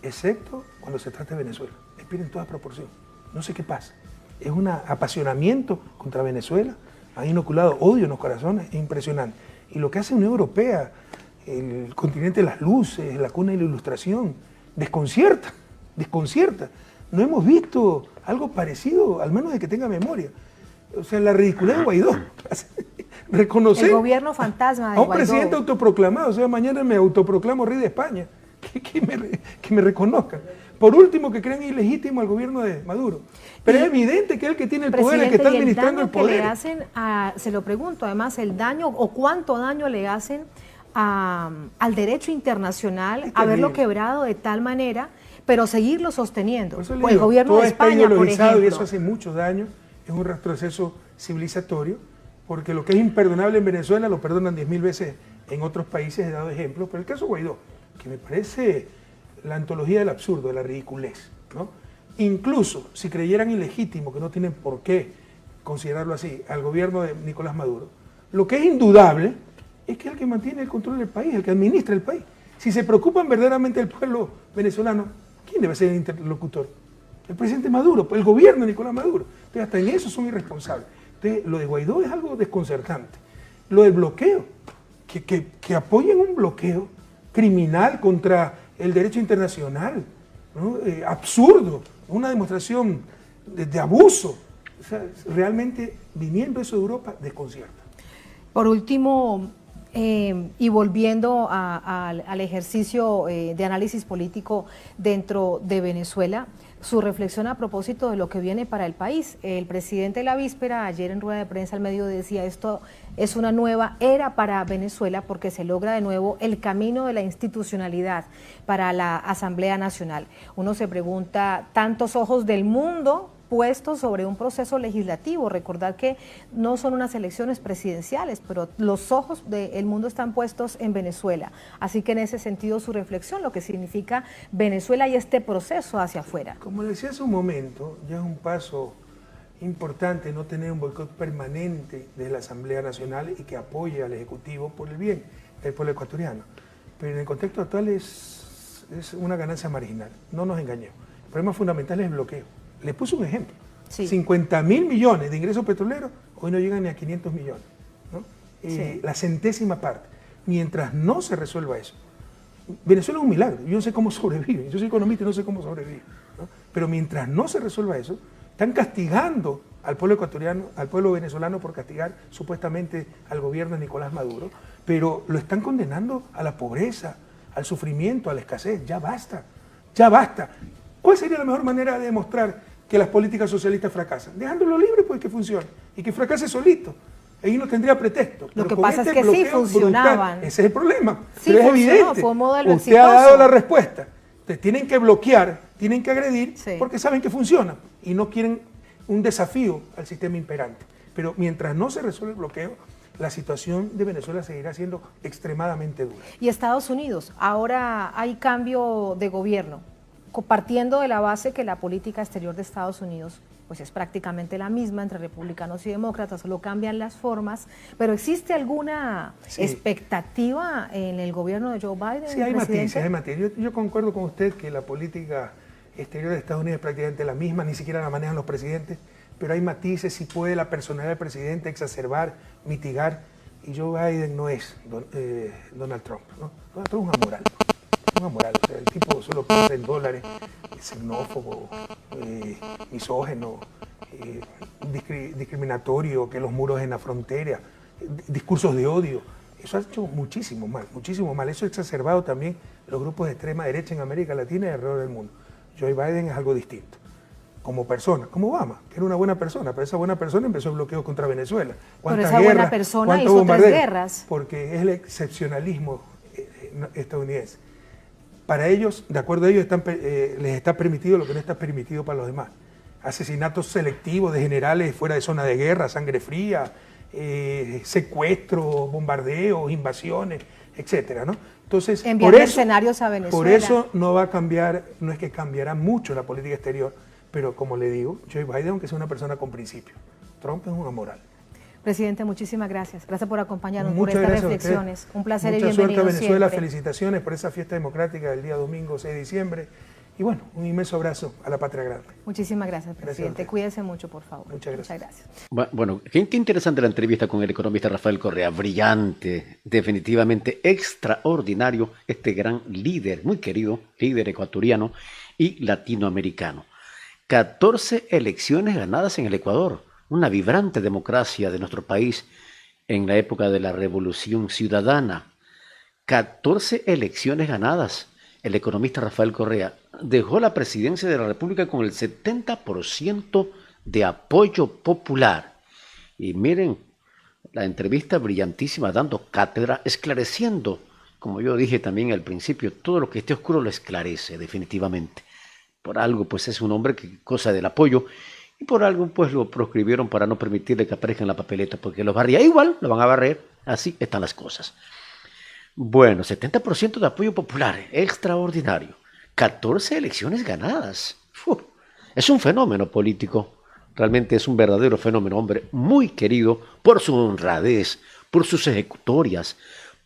excepto cuando se trata de Venezuela. Les piden toda proporción. No sé qué pasa. Es un apasionamiento contra Venezuela, han inoculado odio en los corazones, es impresionante. Y lo que hace la Unión Europea, el continente de las luces, la cuna de la ilustración, desconcierta. No hemos visto algo parecido, al menos de que tenga memoria. O sea, la ridiculez de Guaidó. Reconocer el gobierno fantasma de a un Guaidó. presidente autoproclamado, o sea, mañana me autoproclamo rey de España, que me reconozcan. Por último, que crean ilegítimo al gobierno de Maduro. Pero es evidente que es el que tiene el poder, el que está administrando el poder. Que le hacen se lo pregunto, además, el daño o cuánto daño le hacen al derecho internacional, haberlo quebrado de tal manera, pero seguirlo sosteniendo. Digo, el gobierno todo de está España, por ideologizado ejemplo. y eso hace mucho daño, es un retroceso civilizatorio, porque lo que es imperdonable en Venezuela lo perdonan 10.000 veces en otros países, he dado ejemplos, pero el caso Guaidó, que me parece la antología del absurdo, de la ridiculez, ¿no? Incluso si creyeran ilegítimo, que no tienen por qué considerarlo así, al gobierno de Nicolás Maduro, lo que es indudable es que es el que mantiene el control del país, el que administra el país. Si se preocupan verdaderamente del pueblo venezolano, ¿quién debe ser el interlocutor? El presidente Maduro, el gobierno de Nicolás Maduro. Entonces, hasta en eso son irresponsables. Entonces, lo de Guaidó es algo desconcertante. Lo del bloqueo, que apoyen un bloqueo criminal contra el derecho internacional, ¿no? Absurdo, una demostración de abuso. O sea, realmente, viniendo eso de Europa, desconcierta. Por último, y volviendo al ejercicio de análisis político dentro de Venezuela, su reflexión a propósito de lo que viene para el país. El presidente la víspera, ayer en rueda de prensa al mediodía, decía esto es una nueva era para Venezuela porque se logra de nuevo el camino de la institucionalidad para la Asamblea Nacional. Uno se pregunta, tantos ojos del mundo puestos sobre un proceso legislativo. Recordar que no son unas elecciones presidenciales, pero los ojos del mundo están puestos en Venezuela. Así que en ese sentido su reflexión, lo que significa Venezuela y este proceso hacia afuera. Como le decía hace un momento, ya es un paso importante no tener un boicot permanente de la Asamblea Nacional y que apoye al Ejecutivo por el bien del pueblo ecuatoriano. Pero en el contexto actual es una ganancia marginal, no nos engañemos. El problema fundamental es el bloqueo. Les puse un ejemplo. Sí. 50.000 millones de ingresos petroleros hoy no llegan ni a 500 millones. ¿No? Sí. La centésima parte. Mientras no se resuelva eso. Venezuela es un milagro. Yo no sé cómo sobrevive. Yo soy economista y no sé cómo sobrevive. ¿No? Pero mientras no se resuelva eso, están castigando al pueblo ecuatoriano, al pueblo venezolano por castigar supuestamente al gobierno de Nicolás Maduro, pero lo están condenando a la pobreza, al sufrimiento, a la escasez. Ya basta. Ya basta. ¿Cuál sería la mejor manera de demostrar que las políticas socialistas fracasan? Dejándolo libre, pues, que funcione. Y que fracase solito. Ahí no tendría pretexto. Lo que pasa es que sí funcionaban. Ese es el problema. Sí, pero es evidente. Fue un modelo Usted ha dado la respuesta. Entonces, tienen que bloquear, tienen que agredir, porque saben que funciona. Y no quieren un desafío al sistema imperante. Pero mientras no se resuelve el bloqueo, la situación de Venezuela seguirá siendo extremadamente dura. Y Estados Unidos, ahora hay cambio de gobierno. Partiendo de la base que la política exterior de Estados Unidos pues es prácticamente la misma entre republicanos y demócratas, solo cambian las formas, pero ¿existe alguna expectativa en el gobierno de Joe Biden? Sí, hay matices, hay matices. Yo concuerdo con usted que la política exterior de Estados Unidos es prácticamente la misma, ni siquiera la manejan los presidentes, pero hay matices, si puede la personalidad del presidente exacerbar, mitigar y Joe Biden no es Donald Trump, ¿no? Donald Trump es un amoral. Una moral, o sea, el tipo solo piensa en dólares, es xenófobo, misógeno, discriminatorio, que los muros en la frontera, discursos de odio. Eso ha hecho muchísimo mal, muchísimo mal. Eso ha exacerbado también los grupos de extrema derecha en América Latina y alrededor del mundo. Joe Biden es algo distinto. Como persona, como Obama, que era una buena persona, pero esa buena persona empezó el bloqueo contra Venezuela. Pero esa buena persona hizo 3 guerras. Porque es el excepcionalismo estadounidense. Para ellos, de acuerdo a ellos, les está permitido lo que no está permitido para los demás. Asesinatos selectivos de generales fuera de zona de guerra, sangre fría, secuestros, bombardeos, invasiones, etcétera, ¿no? Entonces, enviar mercenarios a Venezuela. Por eso no va a cambiar, no es que cambiará mucho la política exterior, pero como le digo, Joe Biden, aunque sea una persona con principios, Trump es un amoral. Presidente, muchísimas gracias. Gracias por acompañarnos, Muchas por estas gracias reflexiones. Un placer y Mucha bienvenido suerte a Venezuela, siempre. felicitaciones por esa fiesta democrática del día domingo 6 de diciembre. Y bueno, un inmenso abrazo a la patria grande. Muchísimas gracias, presidente. Gracias. Cuídese mucho, por favor. Muchas gracias. Muchas gracias. Bueno, qué interesante la entrevista con el economista Rafael Correa. Brillante, definitivamente extraordinario, este gran líder, muy querido, líder ecuatoriano y latinoamericano. 14 elecciones ganadas en el Ecuador, una vibrante democracia de nuestro país en la época de la Revolución Ciudadana. 14 elecciones ganadas. El economista Rafael Correa dejó la presidencia de la República con el 70% de apoyo popular. Y miren, la entrevista brillantísima, dando cátedra, esclareciendo, como yo dije también al principio, todo lo que esté oscuro lo esclarece definitivamente. Por algo, pues es un hombre que goza del apoyo, y por algo, pues lo proscribieron para no permitirle que aparezca en la papeleta, porque los barría igual, lo van a barrer, así están las cosas. Bueno, 70% de apoyo popular, extraordinario. 14 elecciones ganadas. Es un fenómeno político. Realmente es un verdadero fenómeno, hombre, muy querido por su honradez, por sus ejecutorias,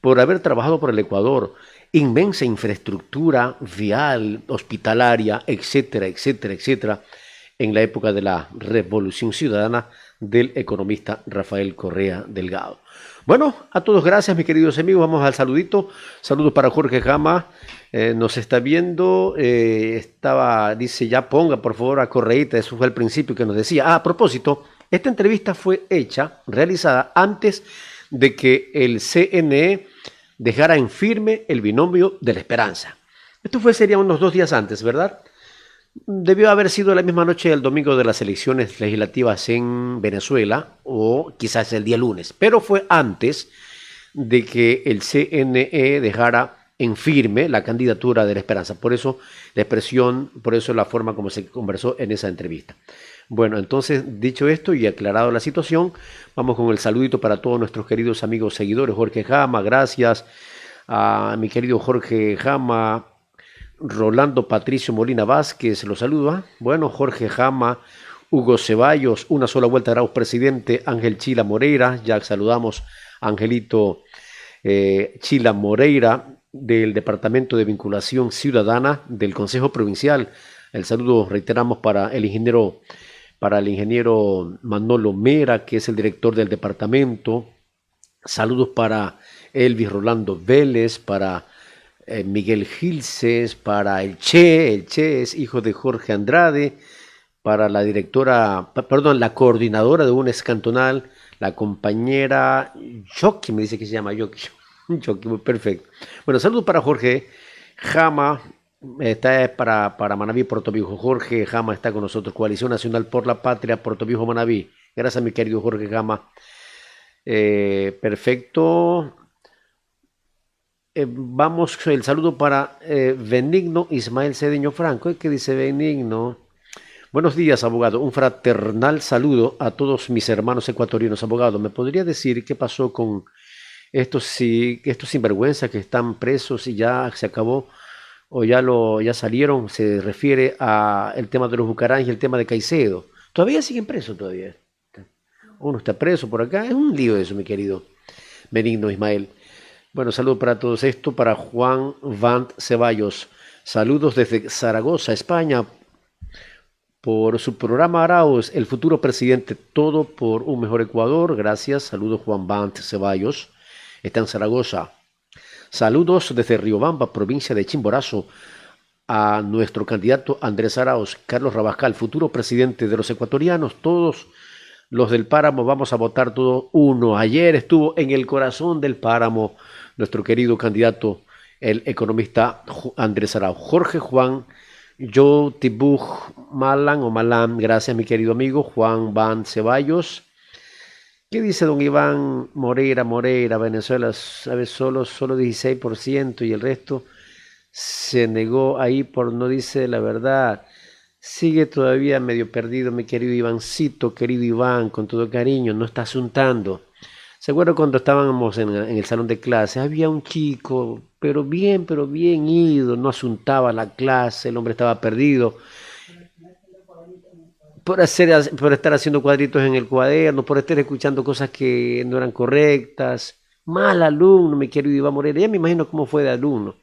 por haber trabajado por el Ecuador, inmensa infraestructura vial, hospitalaria, etcétera, etcétera, etcétera, en la época de la Revolución Ciudadana del economista Rafael Correa Delgado. Bueno, a todos gracias, mis queridos amigos. Vamos al saludito. Saludos para Jorge Jama. Nos está viendo. Dice, ya ponga por favor a Correíta. Eso fue al principio que nos decía. A propósito, esta entrevista fue realizada antes de que el CNE dejara en firme el binomio de la esperanza. Esto sería unos 2 días antes, ¿verdad? Debió haber sido la misma noche del domingo de las elecciones legislativas en Venezuela, o quizás el día lunes, pero fue antes de que el CNE dejara en firme la candidatura de la esperanza. Por eso la expresión, por eso la forma como se conversó en esa entrevista. Bueno, entonces, dicho esto y aclarado la situación, vamos con el saludito para todos nuestros queridos amigos seguidores. Jorge Jama, gracias a mi querido Jorge Jama. Rolando Patricio Molina Vázquez lo saluda. Bueno, Jorge Jama, Hugo Ceballos, una sola vuelta Arauz presidente, Ángel Chila Moreira, ya saludamos a Angelito Chila Moreira del Departamento de Vinculación Ciudadana del Consejo Provincial. El saludo reiteramos para el ingeniero Manolo Mera, que es el director del departamento. Saludos para Elvis Rolando Vélez, para Miguel Gilces, para el Che es hijo de Jorge Andrade, para la la coordinadora de UNES cantonal, la compañera Yoki, me dice que se llama Yoki, muy perfecto. Bueno, saludos para Jorge Jama, está para Manabí, Puerto Viejo. Jorge Jama está con nosotros, Coalición Nacional por la Patria, Puerto Viejo, Manabí. Gracias, mi querido Jorge Jama. Perfecto. Vamos, el saludo para Benigno Ismael Cedeño Franco. ¿Qué dice Benigno? Buenos días, abogado. Un fraternal saludo a todos mis hermanos ecuatorianos. Abogado, ¿me podría decir qué pasó con estos sinvergüenzas que están presos y ya se acabó o ya salieron? Se refiere al tema de los Bucaram y el tema de Caicedo. ¿Todavía siguen presos todavía? Uno está preso por acá. Es un lío eso, mi querido Benigno Ismael. Bueno, saludo para todos esto, para Juan Van Ceballos. Saludos desde Zaragoza, España. por su programa Arauz, el futuro presidente, todo por un mejor Ecuador. Gracias. Saludos Juan Bant Ceballos. Está en Zaragoza. Saludos desde Riobamba, provincia de Chimborazo, a nuestro candidato Andrés Arauz, Carlos Rabascal, futuro presidente de los ecuatorianos. Todos los del Páramo vamos a votar todo uno. Ayer estuvo en el corazón del Páramo nuestro querido candidato, el economista Andrés Arauz. Jorge Juan Yo Tibuj Malan o Malam, gracias mi querido amigo Juan Van Ceballos. ¿Qué dice don Iván Moreira? Venezuela sabe solo 16% y el resto se negó ahí por no dice la verdad. Sigue todavía medio perdido mi querido Ivancito, querido Iván, con todo cariño, no está asuntando. ¿Se acuerda cuando estábamos en el salón de clase? Había un chico, pero bien ido, no asuntaba la clase, el hombre estaba perdido. Por estar haciendo cuadritos en el cuaderno, por estar escuchando cosas que no eran correctas. Mal alumno, mi querido Iván Morera. Ya me imagino cómo fue de alumno.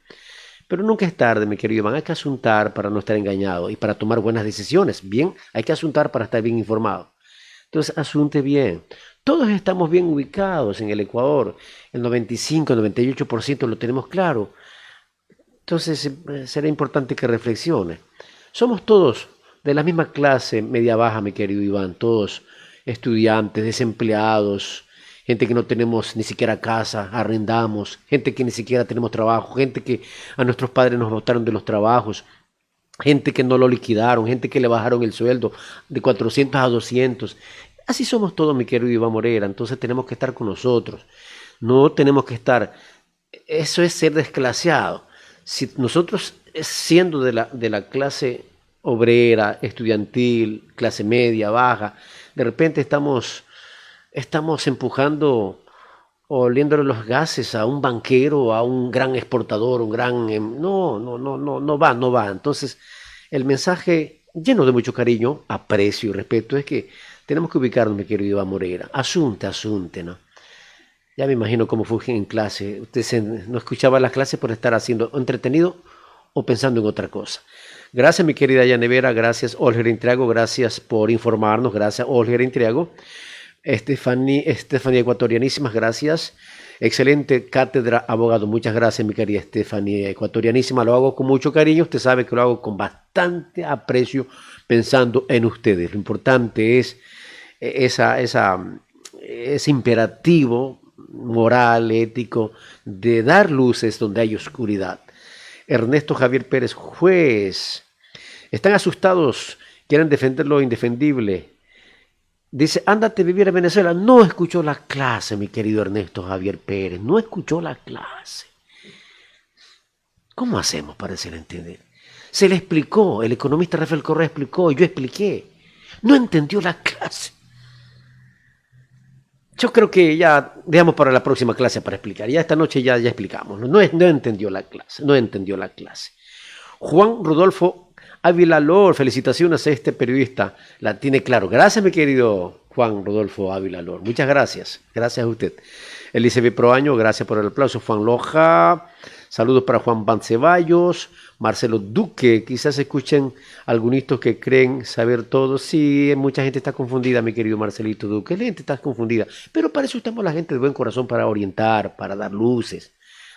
Pero nunca es tarde, mi querido Iván. Hay que asuntar para no estar engañado y para tomar buenas decisiones. Bien, hay que asuntar para estar bien informado. Entonces, asunte bien. Todos estamos bien ubicados en el Ecuador. El 95, el 98% lo tenemos claro. Entonces, será importante que reflexione. Somos todos de la misma clase media-baja, mi querido Iván. Todos estudiantes, desempleados, gente que no tenemos ni siquiera casa, arrendamos, gente que ni siquiera tenemos trabajo, gente que a nuestros padres nos botaron de los trabajos, gente que no lo liquidaron, gente que le bajaron el sueldo de 400 a 200. Así somos todos, mi querido Iván Morera. Entonces tenemos que estar con nosotros. No tenemos que estar... Eso es ser desclaseado. Si nosotros, siendo de la clase obrera, estudiantil, clase media, baja, de repente estamos empujando, oliéndole los gases a un banquero, a un gran exportador, un gran... No va. Entonces, el mensaje lleno de mucho cariño, aprecio y respeto es que tenemos que ubicarnos, mi querido Iván Moreira. Asunte, ¿no? Ya me imagino cómo fue en clase. Usted no escuchaba las clases por estar haciendo entretenido o pensando en otra cosa. Gracias, mi querida Yanevera. Gracias, Olger Intriago. Gracias por informarnos. Gracias, Olger Intriago. Estefanía Ecuatorianísimas, gracias. Excelente cátedra, abogado. Muchas gracias, mi querida Estefanía Ecuatorianísima. Lo hago con mucho cariño. Usted sabe que lo hago con bastante aprecio pensando en ustedes. Lo importante es ese imperativo moral, ético, de dar luces donde hay oscuridad. Ernesto Javier Pérez, juez. Están asustados, quieren defender lo indefendible. Dice, ándate a vivir a Venezuela. No escuchó la clase, mi querido Ernesto Javier Pérez. No escuchó la clase. ¿Cómo hacemos para hacerle entender? Se le explicó, el economista Rafael Correa explicó, yo expliqué. No entendió la clase. Yo creo que ya dejamos para la próxima clase para explicar. Ya esta noche ya explicamos. No entendió la clase. Juan Rodolfo Ávila Lor, felicitaciones a este periodista. La tiene claro. Gracias, mi querido Juan Rodolfo Ávila Lor. Muchas gracias. Gracias a usted. Elizabeth Proaño, gracias por el aplauso. Juan Loja, saludos para Juan Van Ceballos. Marcelo Duque, quizás escuchen algunos que creen saber todo. Sí, mucha gente está confundida, mi querido Marcelito Duque. La gente está confundida. Pero para eso estamos la gente de buen corazón, para orientar, para dar luces.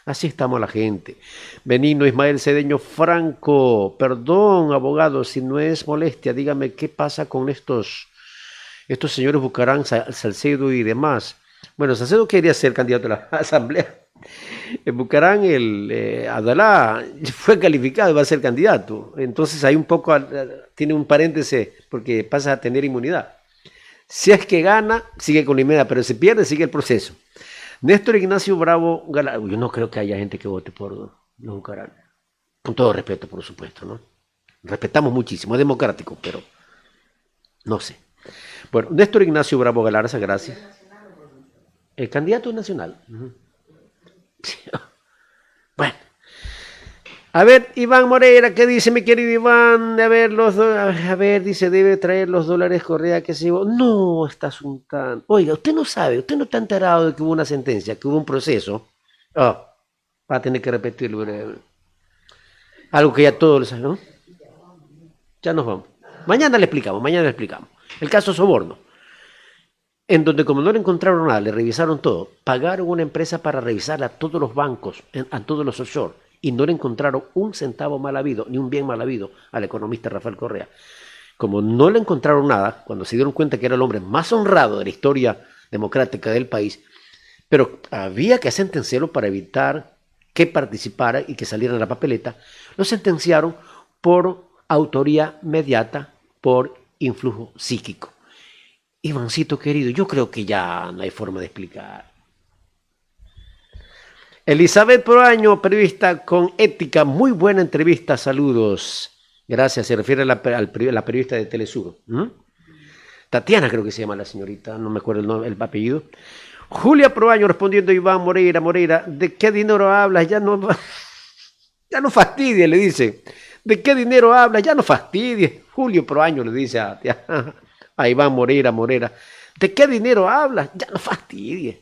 Así estamos la gente. Benigno Ismael Cedeño Franco, perdón, abogado, si no es molestia, dígame qué pasa con estos señores Bucarán, Salcedo y demás. Bueno, Salcedo quería ser candidato a la asamblea. Bucarán, Adalá, fue calificado y va a ser candidato. Entonces hay un poco, tiene un paréntesis, porque pasa a tener inmunidad. Si es que gana, sigue con la inmunidad, pero si pierde, sigue el proceso. Néstor Ignacio Bravo Galán. Yo no creo que haya gente que vote por los Bucarán. Con todo respeto, por supuesto, ¿no? Respetamos muchísimo, es democrático, pero no sé. Bueno, Néstor Ignacio Bravo Galarza, gracias. El candidato nacional. Bueno. A ver, Iván Moreira, ¿qué dice mi querido Iván? A ver, dice, debe traer los dólares Correa, que se llevó. No, está asuntando. Oiga, usted no sabe, usted no está enterado de que hubo una sentencia, que hubo un proceso. Va a tener que repetirlo. Algo que ya todos lo saben, ¿no? Ya nos vamos. Mañana le explicamos, mañana le explicamos. El caso Soborno, en donde como no le encontraron nada, le revisaron todo, pagaron una empresa para revisar a todos los bancos, a todos los offshore, y no le encontraron un centavo mal habido, ni un bien mal habido al economista Rafael Correa. Como no le encontraron nada, cuando se dieron cuenta que era el hombre más honrado de la historia democrática del país, pero había que sentenciarlo para evitar que participara y que saliera en la papeleta, lo sentenciaron por autoría mediata, por influjo psíquico. Ivancito querido, yo creo que ya no hay forma de explicar. Elizabeth Proaño, periodista con ética, muy buena entrevista, saludos. Gracias, se refiere a la periodista de Telesur. Tatiana creo que se llama la señorita, no me acuerdo el apellido. Julia Proaño respondiendo a Iván Moreira, ¿de qué dinero hablas? Ya no fastidies, le dice. ¿De qué dinero hablas? Ya no fastidies. Julio Proaño le dice a Iván Moreira, ¿de qué dinero hablas? Ya no fastidies.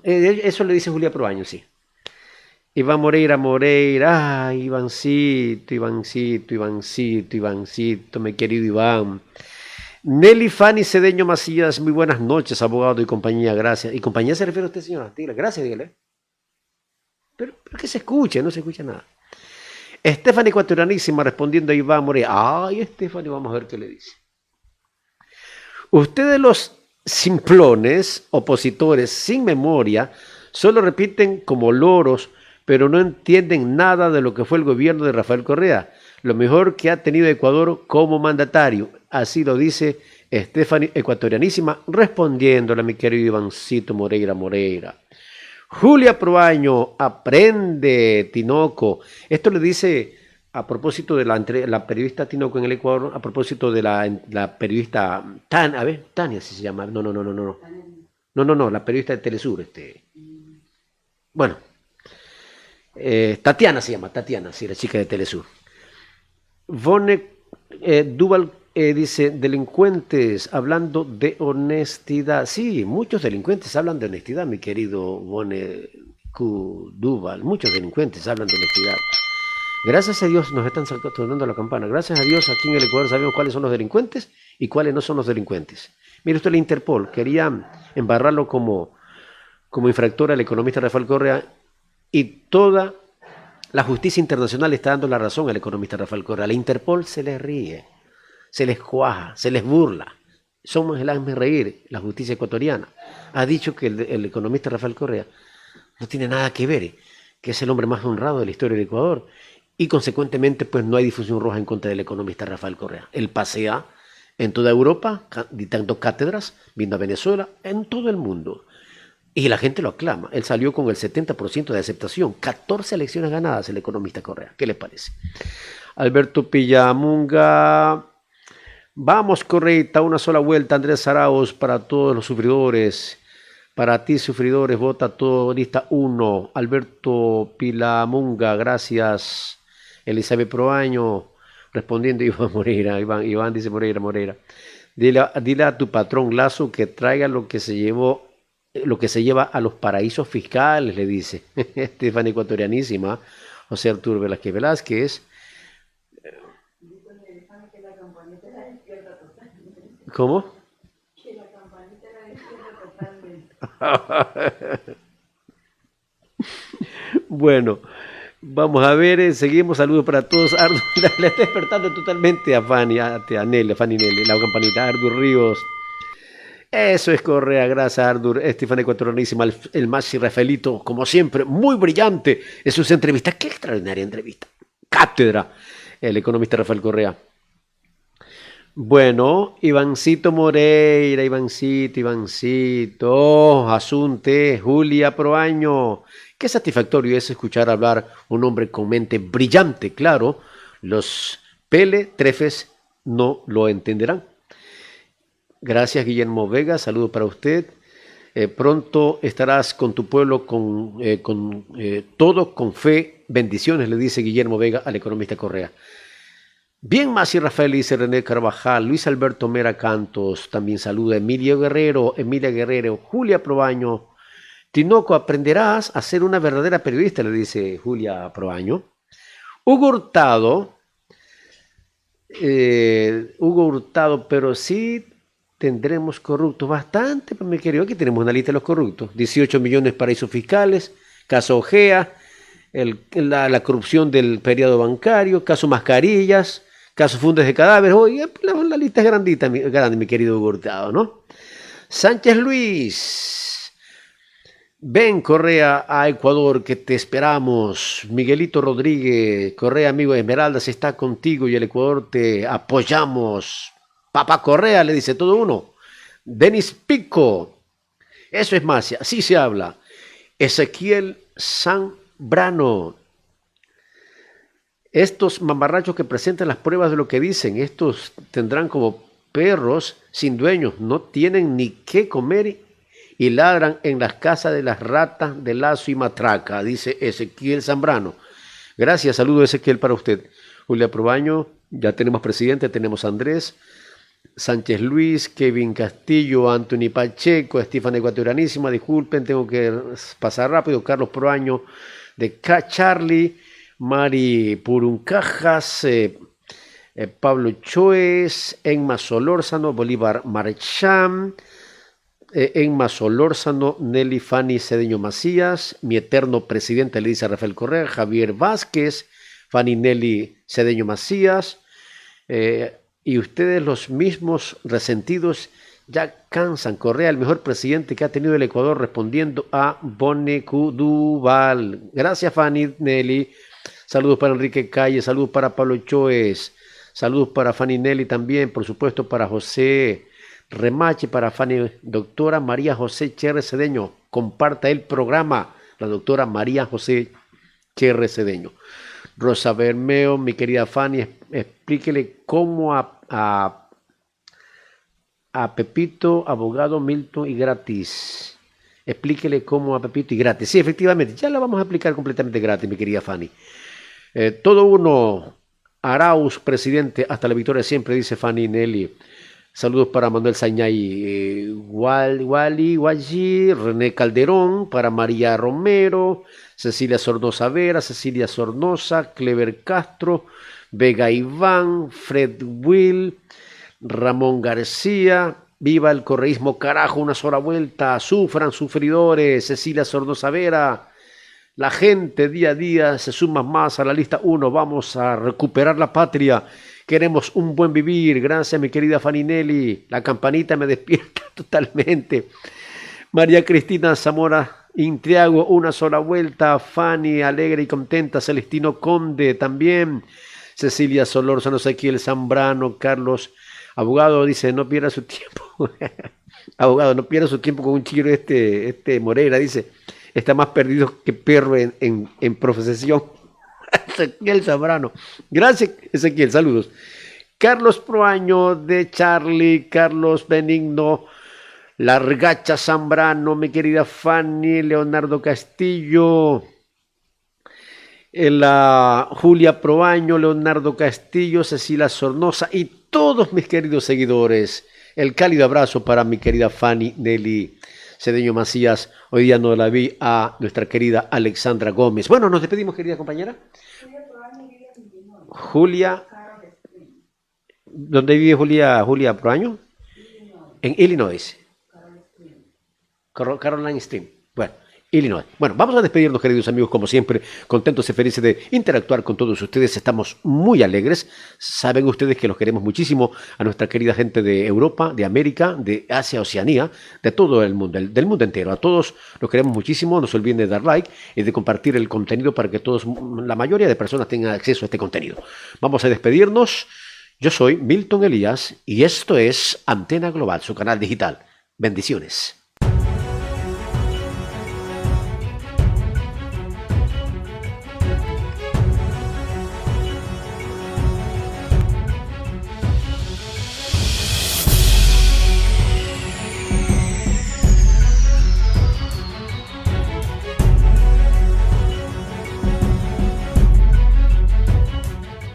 Eso le dice Julia Proaño, sí. Iván Moreira, ay, Ivancito, mi querido Iván. Nelly Fanny Cedeño Macías, muy buenas noches, abogado y compañía, gracias. ¿Y compañía se refiere a usted, señora? Dígale, gracias, dígale. Pero que se escuche, no se escucha nada. Stephanie Ecuatorianísima respondiendo a Iván Moreira. Ay, Stephanie, vamos a ver qué le dice. Ustedes los simplones, opositores sin memoria, solo repiten como loros, pero no entienden nada de lo que fue el gobierno de Rafael Correa. Lo mejor que ha tenido Ecuador como mandatario. Así lo dice Stephanie Ecuatorianísima, respondiéndole a mi querido Ivancito Moreira. Julia Proaño, aprende, Tinoco. Esto le dice a propósito de la periodista Tinoco en el Ecuador, a propósito de la periodista Tania, si se llama. No, la periodista de Telesur. Bueno, Tatiana se llama, sí, la chica de Telesur. Vone Duval dice, delincuentes hablando de honestidad. Sí, muchos delincuentes hablan de honestidad, mi querido Vone Q. Duval. Muchos delincuentes hablan de honestidad. Gracias a Dios nos están sonando la campana. Gracias a Dios aquí en el Ecuador sabemos cuáles son los delincuentes y cuáles no son los delincuentes. Mire usted, la Interpol quería embarrarlo como infractor al economista Rafael Correa y toda la justicia internacional está dando la razón al economista Rafael Correa. La Interpol se les ríe, se les cuaja, se les burla. Somos el hazme reír, la justicia ecuatoriana. Ha dicho que el economista Rafael Correa no tiene nada que ver, que es el hombre más honrado de la historia del Ecuador. Y consecuentemente, pues no hay difusión roja en contra del economista Rafael Correa. Él pasea en toda Europa, dictando cátedras, viendo a Venezuela, en todo el mundo. Y la gente lo aclama. Él salió con el 70% de aceptación. 14 elecciones ganadas el economista Correa. ¿Qué les parece? Alberto Pillamunga. Vamos, Correita, una sola vuelta. Andrés Arauz, para todos los sufridores. Para ti, sufridores, vota todo, lista 1. Alberto Pillamunga, gracias. Elizabeth Proaño, respondiendo Iván Moreira. Iván dice Moreira. Dile a tu patrón Lazo que traiga lo que se lleva a los paraísos fiscales, le dice. Estefania Ecuatorianísima, José Arturo Velázquez. ¿Cómo? Bueno, vamos a ver, seguimos, saludos para todos. Ardu, le está despertando totalmente a Fanny, a Fanny Nelly, la campanita. Ardur Ríos, eso es Correa, gracias Ardur. Estefania Ecuatorianísima, el Maxi Rafaelito, como siempre, muy brillante en sus entrevistas. Qué extraordinaria entrevista, cátedra, el economista Rafael Correa. Bueno, Ivancito Moreira, Ivancito, Asunte, Julia Proaño. Qué satisfactorio es escuchar hablar un hombre con mente brillante, claro. Los peletrefes no lo entenderán. Gracias, Guillermo Vega, saludo para usted. Pronto estarás con tu pueblo todo con fe, bendiciones, le dice Guillermo Vega al economista Correa. Bien, Masi Rafael, dice René Carvajal, Luis Alberto Mera Cantos, también saluda Emilia Guerrero, Julia Proaño. Tinoco, aprenderás a ser una verdadera periodista, le dice Julia Proaño. Hugo Hurtado, Hugo Hurtado, pero sí tendremos corruptos bastante, pues, mi querido. Aquí tenemos una lista de los corruptos. 18 millones paraísos fiscales, caso Ojea, la corrupción del periodo bancario, caso Mascarillas, caso Fundes de Cadáveres. Oye, la lista es grandita, grande, mi querido Hugo Hurtado, ¿no? Sánchez Luis, ven Correa a Ecuador, que te esperamos. Miguelito Rodríguez, Correa, amigo de Esmeraldas, está contigo y el Ecuador te apoyamos. Papá Correa, le dice todo uno. Denis Pico, eso es más, así se habla. Ezequiel Zambrano, estos mamarrachos que presentan las pruebas de lo que dicen, estos tendrán como perros sin dueños, no tienen ni qué comer y ladran en las casas de las ratas de Lazo y Matraca, dice Ezequiel Zambrano. Gracias, saludo Ezequiel para usted. Julia Probaño, ya tenemos presidente, tenemos a Andrés, Sánchez Luis, Kevin Castillo, Anthony Pacheco, Estefan Ecuatorianísima, disculpen, tengo que pasar rápido, Carlos Proaño de Charlie, Mari Puruncajas, Pablo Choes, Enma Solórzano, Bolívar Marchán, Enma Solórzano, Nelly Fanny Cedeño Macías, mi eterno presidente, le dice a Rafael Correa, Javier Vázquez, Fanny Nelly Cedeño Macías, y ustedes los mismos resentidos ya cansan. Correa, el mejor presidente que ha tenido el Ecuador, respondiendo a Bonecuduval. Gracias, Fanny Nelly. Saludos para Enrique Calle, saludos para Pablo Choes, saludos para Fanny Nelly también, por supuesto para José Remache, para Fanny, doctora María José Cherre Cedeño. Comparta el programa, la doctora María José Cherre Cedeño. Rosa Bermeo, mi querida Fanny, explíquele cómo a Pepito, abogado Milton y gratis. Explíquele cómo a Pepito y gratis. Sí, efectivamente, ya la vamos a explicar completamente gratis, mi querida Fanny. Todo uno, Arauz, presidente, hasta la victoria siempre, dice Fanny Nelly. Saludos para Manuel Sañay, Wally, René Calderón, para María Romero, Cecilia Sornosa Vera, Cecilia Sornosa, Clever Castro, Vega Iván, Fred Will, Ramón García. Viva el correísmo, carajo, una sola vuelta. Sufran, sufridores. Cecilia Sornosa Vera. La gente día a día se suma más a la lista 1. Vamos a recuperar la patria. Queremos un buen vivir. Gracias, mi querida Fanny Nelly. La campanita me despierta totalmente. María Cristina Zamora Intriago, una sola vuelta. Fanny, alegre y contenta. Celestino Conde también. Cecilia Solórzano, Ezequiel Zambrano, Carlos, abogado, dice, no pierda su tiempo. Abogado, no pierda su tiempo con un chiro Moreira, dice, está más perdido que perro en profesión. Ezequiel Zambrano. Gracias, Ezequiel, saludos. Carlos Proaño de Charlie, Carlos Benigno, Largacha Zambrano, mi querida Fanny, Leonardo Castillo, Julia Proaño, Leonardo Castillo, Cecilia Sornosa y todos mis queridos seguidores. El cálido abrazo para mi querida Fanny Nelly Cedeño Macías. Hoy día no la vi a nuestra querida Alexandra Gómez. Bueno, nos despedimos, querida compañera. Julia, ¿dónde vive Julia Proaño? En Illinois. Caroline Stream. Bueno, Illinois. Bueno, vamos a despedirnos, queridos amigos, como siempre, contentos y felices de interactuar con todos ustedes. Estamos muy alegres. Saben ustedes que los queremos muchísimo, a nuestra querida gente de Europa, de América, de Asia, Oceanía, de todo el mundo, del mundo entero. A todos los queremos muchísimo. No se olviden de dar like y de compartir el contenido para que la mayoría de personas tengan acceso a este contenido. Vamos a despedirnos. Yo soy Milton Elías y esto es Antena Global, su canal digital. Bendiciones.